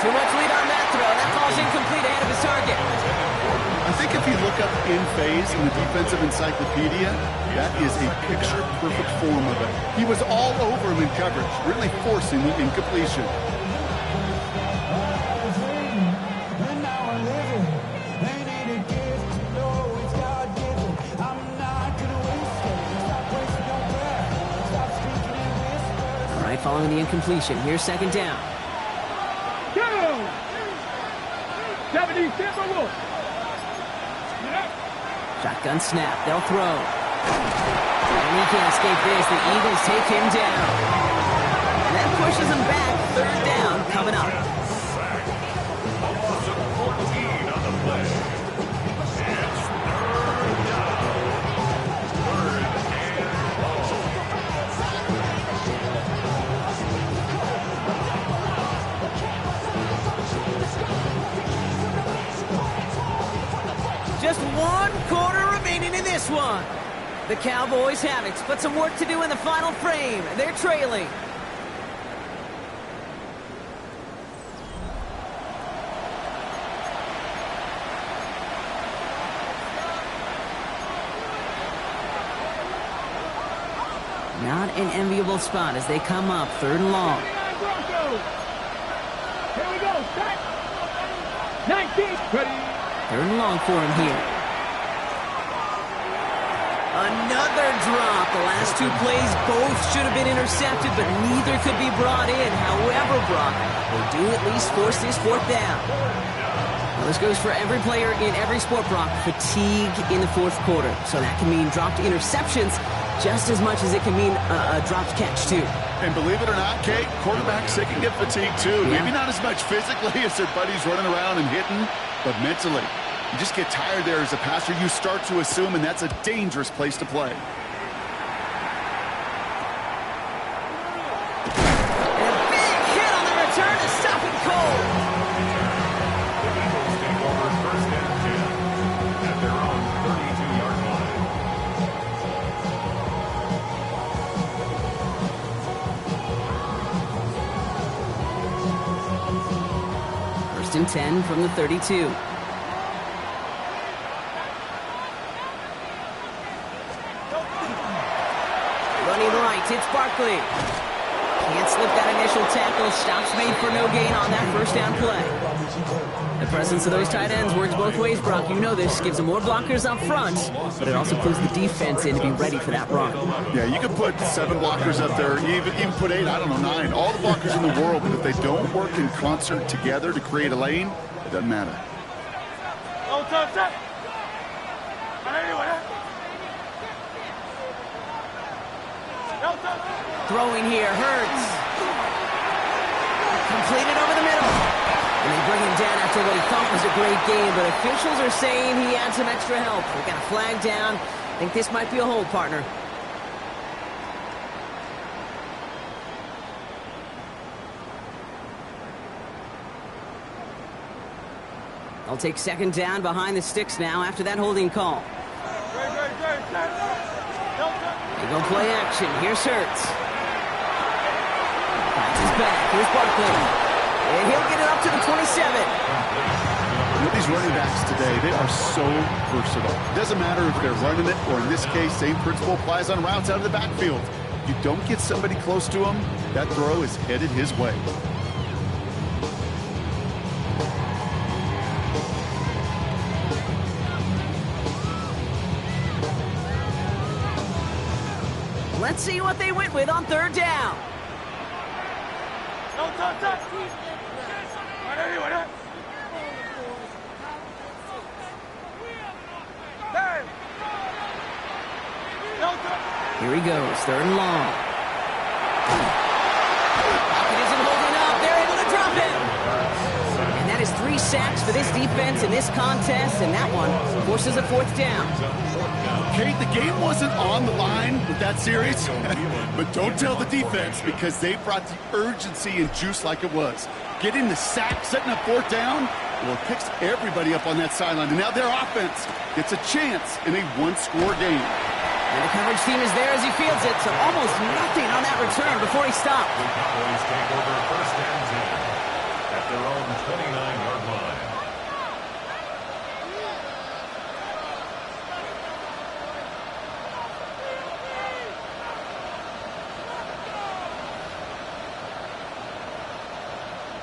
Too much lead on that throw. That falls incomplete ahead of his target. I think if you look up in phase in the defensive encyclopedia, that is a picture-perfect form of it. He was all over him in coverage, really forcing the incompletion. Following the incompletion, here's 2nd down. Go! 70 Timberwolves. Shotgun snap, they'll throw. And he can't escape this. The Eagles take him down. And that pushes him back. 3rd down coming up. Just 1 quarter remaining in this one. The Cowboys have it, but some work to do in the final frame. They're trailing. Not an enviable spot as they come up, 3rd and long. Here we go, set. 19, ready. 3rd and long for him here. Another drop. The last 2 plays both should have been intercepted, but neither could be brought in. However, Brock, they do at least force this 4th down. Now, this goes for every player in every sport, Brock. Fatigue in the 4th quarter. So that can mean dropped interceptions just as much as it can mean a dropped catch, too. And believe it or not, Kate, quarterbacks, they can get fatigued, too. Yeah. Maybe not as much physically as their buddies running around and hitting, but mentally. You just get tired there as a passer. You start to assume, and that's a dangerous place to play. And a big hit on the return to stop him cold. The Eagles take over 1st and 10 at their own 32-yard line. 1st and 10 from the 32. Running right, it's Barkley. Can't slip that initial tackle. Stops made for no gain on that 1st down play. The presence of those tight ends works both ways, Brock. You know this. Gives them more blockers up front, but it also puts the defense in to be ready for that run. Yeah, you could put 7 blockers up there, even put 8, I don't know, 9. All the blockers in the world, but if they don't work in concert together to create a lane, it doesn't matter. Throwing here, Hurts. Completed over the middle. And they bring him down after what he thought was a great game, but officials are saying he had some extra help. They got a flag down. I think this might be a hold, partner. They'll take 2nd down behind the sticks now after that holding call. They go play action. Here's Hurts. He's back. Here's Barkley. And he'll get it up to the 27. With these running backs today, they are so versatile. It doesn't matter if they're running it, or in this case, same principle applies on routes out of the backfield. You don't get somebody close to him, that throw is headed his way. Let's see what they went with on 3rd down. Here he goes, 3rd and long. Pocket isn't holding up. They're able to drop him. And that is 3 sacks for this defense in this contest, and that one forces a 4th down. Kate, the game wasn't on the line with that series, but don't tell the defense because they brought the urgency and juice like it was. Getting the sack, setting up 4th down, well, it picks everybody up on that sideline. And now their offense gets a chance in a 1-score game. And the coverage team is there as he fields it, so almost nothing on that return before he stopped. The Cowboys take over 1st and 10 at their own 29-yard line.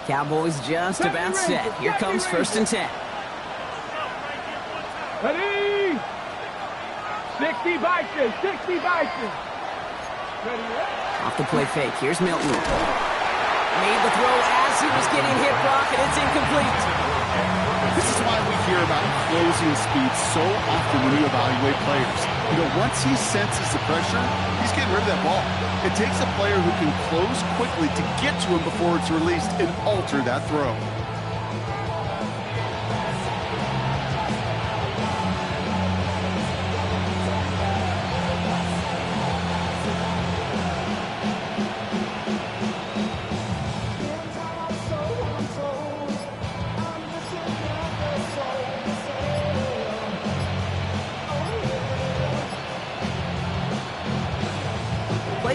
Cowboys just about set. Here comes 1st and 10. Ready? 60 Bison, 60 Bison. Ready? Off the play fake. Here's Milton. Made the throw as he was getting hit, Brock, and it's incomplete. This is why we hear about closing speed so often when you evaluate players. You know, once he senses the pressure, he's getting rid of that ball. It takes a player who can close quickly to get to him before it's released and alter that throw.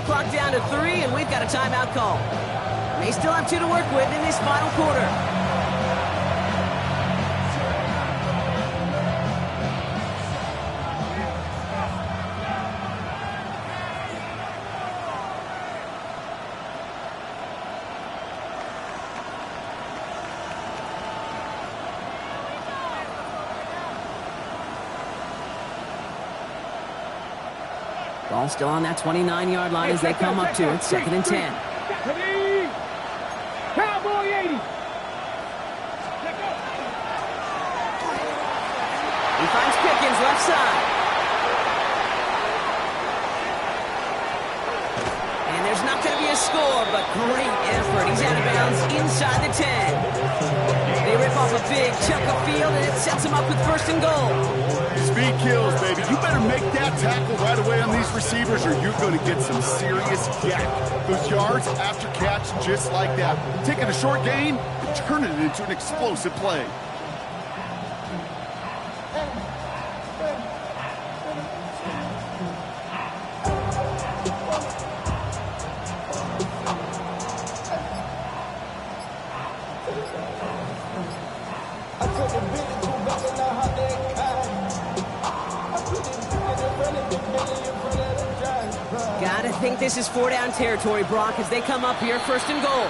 clock down to 3, and we've got a timeout call. They still have 2 to work with in this final quarter. Ball still on that 29-yard line as they come up to it. 2nd and 10. Cowboy 80. He finds Pickens left side. And there's not going to be a score, but great effort. He's out of bounds inside the 10. They rip off a big chunk of field, and it sets him up with 1st and goal. Speed kills, baby. You better make that tackle right away on these receivers or you're going to get some serious yak. Those yards after catch just like that. Taking a short gain and turning it into an explosive play. Gotta think this is 4-down territory, Brock, as they come up here, 1st and goal.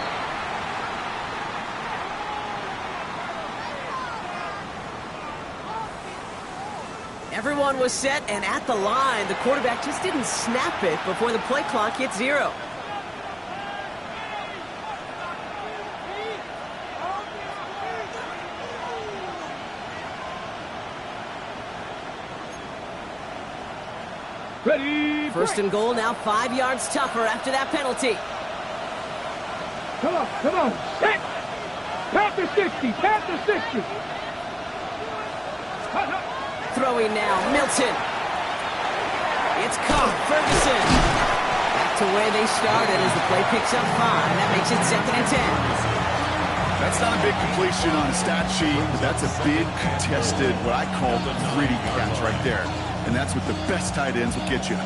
Everyone was set and at the line. The quarterback just didn't snap it before the play clock hit 0. Ready. 1st and goal, now 5 yards tougher after that penalty. Come on. Set. Past the 60. Past the 60. Throwing now, Milton. It's caught, Ferguson. Back to where they started as the play picks up 5. That makes it 2nd and 10. That's not a big completion on a stat sheet, but that's a big contested, what I call gritty catch right there. And that's what the best tight ends will get you.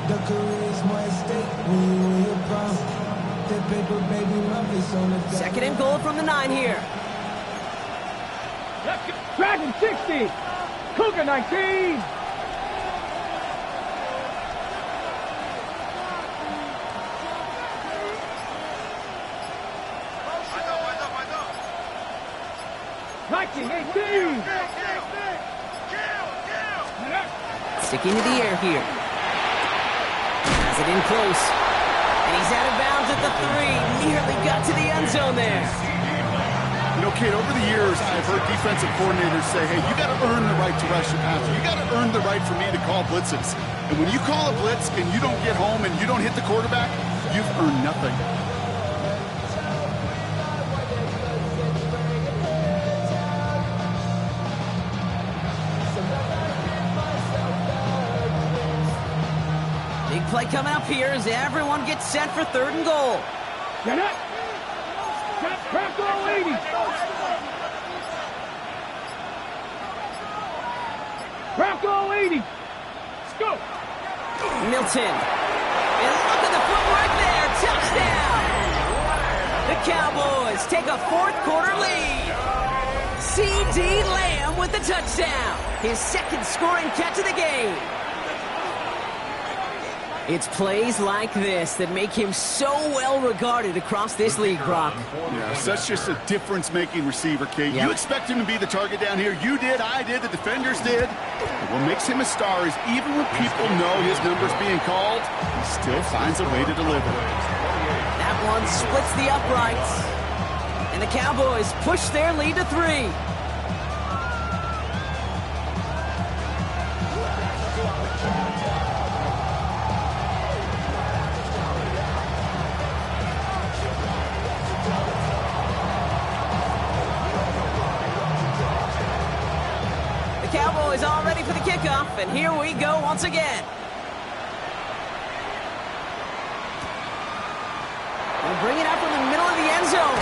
The career's more at stake when you win your crown. That paper, baby, my face on the 2nd and goal from the 9 here. Dragon 60. Cougar 19. Sticking to the air here. Has it in close. And he's out of bounds at the 3. Nearly got to the end zone there. You know, Kate, over the years, I've heard defensive coordinators say, hey, you got to earn the right to rush your passer. You got to earn the right for me to call blitzes. And when you call a blitz and you don't get home and you don't hit the quarterback, you've earned nothing. Big play coming up here as everyone gets set for 3rd and goal. Get it. Crack all 80. Crack all 80. Let's go. Milton. And look at the footwork there. Touchdown. The Cowboys take a 4th quarter lead. C.D. Lamb with the touchdown. His 2nd scoring catch of the game. It's plays like this that make him so well regarded across this league, Brock. Yeah, such just a difference-making receiver, Kate. Yep. You expect him to be the target down here. You did, I did, the defenders did. But what makes him a star is even when people know his number's being called, he still finds a way to deliver. That one splits the uprights. And the Cowboys push their lead to 3. Cowboys all ready for the kickoff, and here we go once again. They'll bring it up from the middle of the end zone.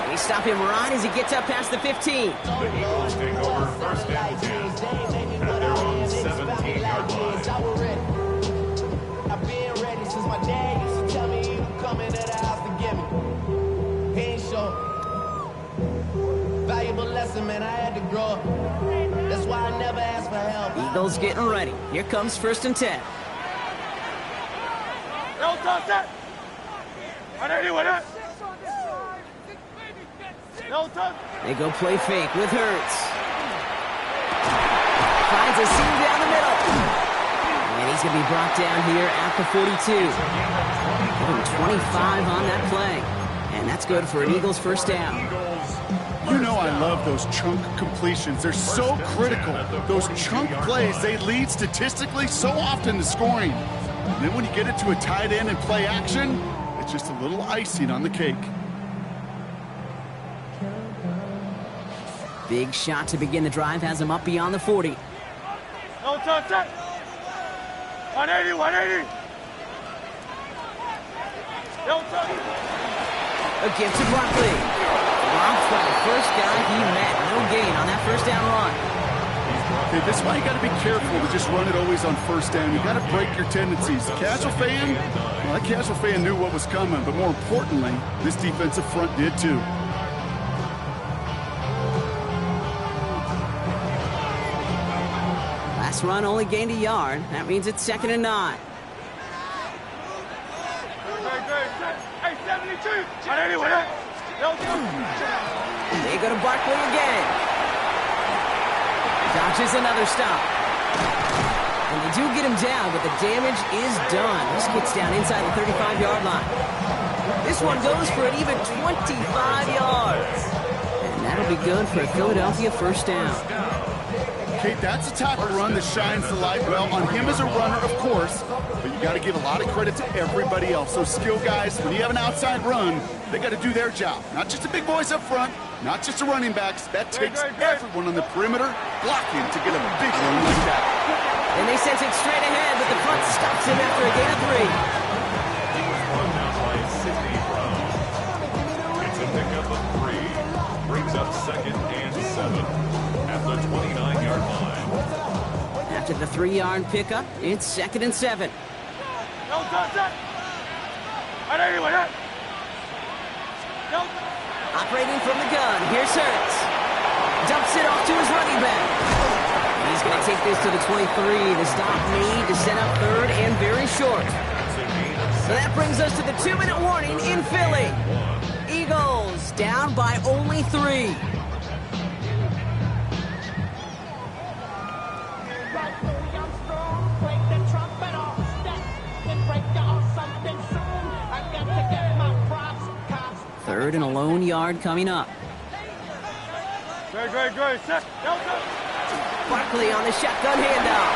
They stop him right as he gets up past the 15. The Eagles take over 1st and 10 at their own lesson, man. I had to grow up. That's why I never asked for help. Eagles getting ready. Here comes 1st and 10. They go play fake with Hurts. Finds a seam down the middle. And he's going to be brought down here at the 42. Give him 25 on that play. And that's good for an Eagles first down. You know I love those chunk completions. They're so critical. Those chunk plays, they lead statistically so often to scoring. And then when you get it to a tight end and play action, it's just a little icing on the cake. Big shot to begin the drive has him up beyond the 40. 180, 180. A gift to Barkley. Blocked by the first guy he met. No gain on that first down run. Okay, this is why you got to be careful to just run it always on first down. You got to break your tendencies. The casual fan, well, that casual fan knew what was coming, but more importantly, this defensive front did too. Last run only gained a yard. That means it's 2nd and 9. They go to Barkley again. Dodges another stop. And they do get him down, but the damage is done. This gets down inside the 35-yard line. This one goes for an even 25 yards. And that'll be good for a Philadelphia first down. Okay, that's the type of run that shines the light well on him as a runner, of course, but you got to give a lot of credit to everybody else. Those skill guys, when you have an outside run, they got to do their job. Not just the big boys up front, not just the running backs. That takes everyone on the perimeter blocking to get a big run like that. And they sent it straight ahead, but the front stops him after a gain of 3. Run down by Sidney Brown. It's a pickup of 3. Brings up 2nd and 7. At the 29-yard line. After the 3-yard pickup, it's 2nd and 7. Operating from the gun, here's Hurts. Dumps it off to his running back. He's going to take this to the 23. The stop made to set up 3rd and very short. So that brings us to the 2-minute warning in Philly. Eagles down by only 3. Third and a lone yard coming up. Great. Barkley on the shotgun handoff.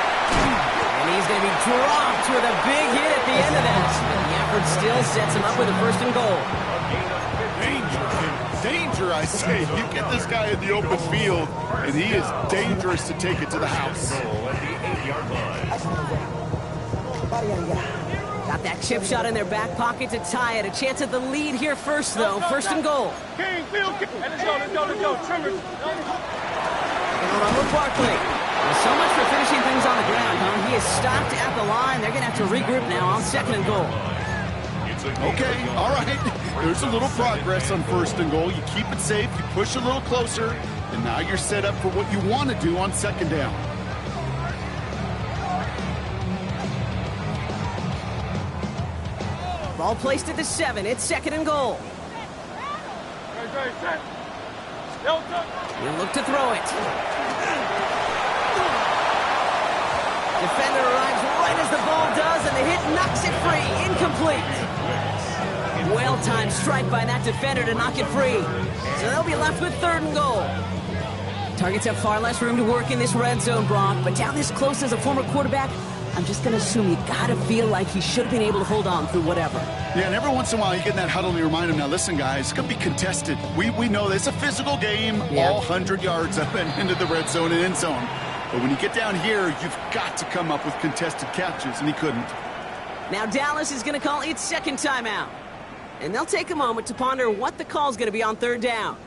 And he's going to be dropped with a big hit at the end of that. And the effort still sets him up with a 1st and goal. Danger, I say. You get this guy in the open field, and he is dangerous to take it to the house. Got that chip shot in their back pocket to tie it. A chance at the lead here first, though. 1st and goal. King, Phil, let's go. Tremors. Run with Barkley. Well, so much for finishing things on the ground, huh? He is stopped at the line. They're going to have to regroup now on 2nd and goal. Okay, all right. There's a little progress on 1st and goal. You keep it safe, you push a little closer, and now you're set up for what you want to do on 2nd down. Ball placed at the 7. It's 2nd and goal. He'll look to throw it. Defender arrives right as the ball does, and the hit knocks it free. Incomplete. Well-timed strike by that defender to knock it free. So they'll be left with 3rd and goal. Targets have far less room to work in this red zone, Brock, but down this close as a former quarterback, I'm just going to assume you got to feel like he should have been able to hold on through whatever. Yeah, and every once in a while you get in that huddle and you remind him, now listen, guys, it's going to be contested. We know this is a physical game, all 100 yards up and into the red zone and end zone. But when you get down here, you've got to come up with contested catches, and he couldn't. Now Dallas is going to call its 2nd timeout. And they'll take a moment to ponder what the call is going to be on 3rd down.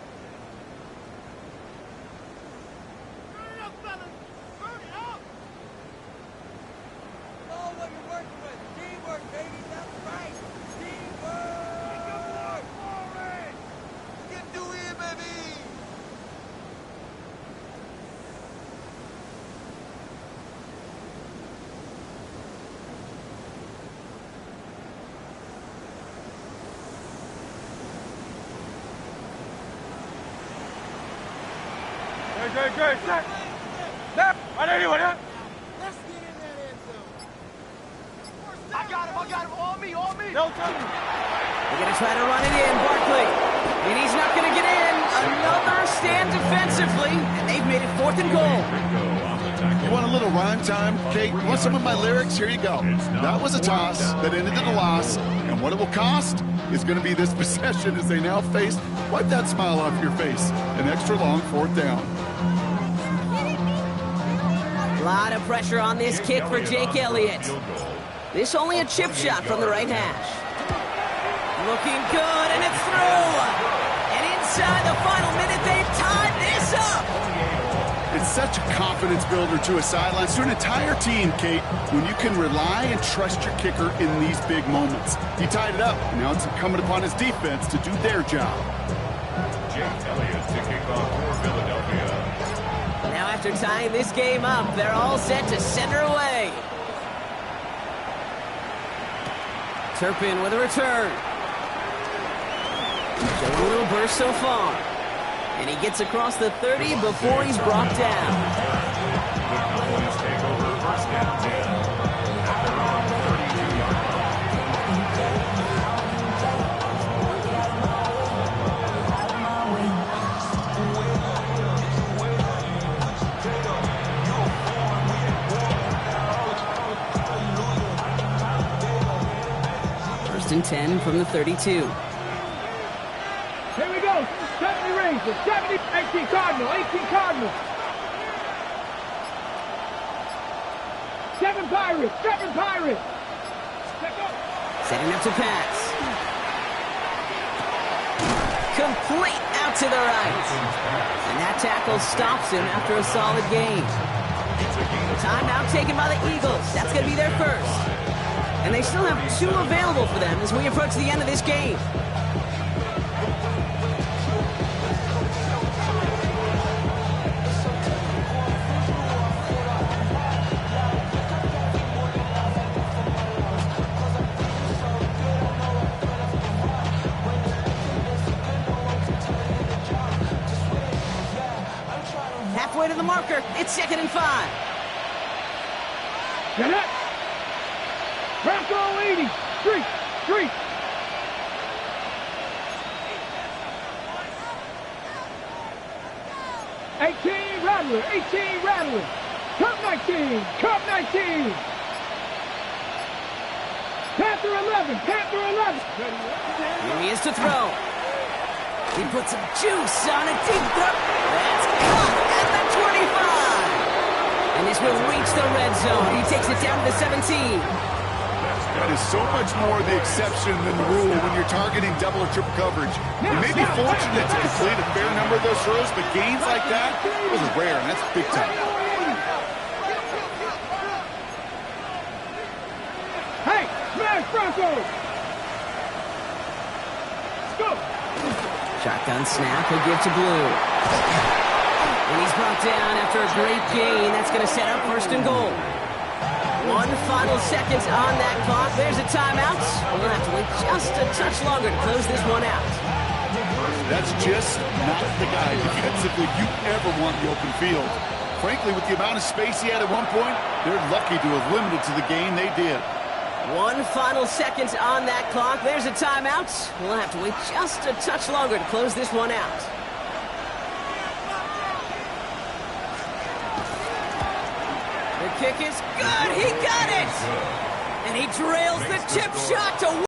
Good. Set. Snap. Right there, you there. I got him. On me. No time. They're going to try to run it in, Barkley. And he's not going to get in. Another stand defensively, and they've made it 4th and goal. You want a little rhyme time, Kate? You want some of my lyrics? Here you go. That was a toss that ended in a loss, and what it will cost is going to be this possession as they now face, wipe that smile off your face, an extra long 4th down. A lot of pressure on this kick for Jake Elliott. This only a chip shot from the right hash. Looking good, and it's through. And inside the final minute, they've tied this up. It's such a confidence builder to a sideline, to an entire team, Kate, when you can rely and trust your kicker in these big moments. He tied it up, and now it's incumbent upon his defense to do their job. Jake Elliott to kick off for Philadelphia. Now after tying this game up, they're all set to center away. Turpin with a return. Showing a little burst so far. And he gets across the 30 before he's brought down. The Cowboys take over 1st down 10 at their own 32-yard line. First and 10 from the 32. Here we go. 70 Rangers. 70. 18 Cardinal. 18 Cardinal. 7 Pirates. 7 Pirates. Check up. Setting up to pass. Complete out to the right. And that tackle stops him after a solid gain. Timeout taken by the Eagles. That's going to be their first. And they still have 2 available for them as we approach the end of this game. Halfway to the marker. It's 2nd and 5. Get it. Bronco 80. Street. 18 Rattler. 18 Rattler. Cup 19. Cup 19. Panther 11. Panther 11. Here he is to throw. He puts some juice on a deep throw. That's caught at the 25. And this will reach the red zone. He takes it down to the 17. That is so much more the exception than the rule when you're targeting double or triple coverage. You may be fortunate to complete a fair number of those throws, but gains like that, those are rare, and that's big time. Hey, smash Broncos! Let's go! Shotgun snap, he'll give to Blue. And he's brought down after a great gain. That's going to set up 1st and goal. 1 final second on that clock. There's a timeout. We'll have to wait just a touch longer to close this one out. That's just not the guy defensively you ever want in the open field. Frankly, with the amount of space he had at one point, they're lucky to have limited to the game they did. 1 final second on that clock. There's a timeout. We'll have to wait just a touch longer to close this one out. The kick is good. He got it. And he drills the chip shot to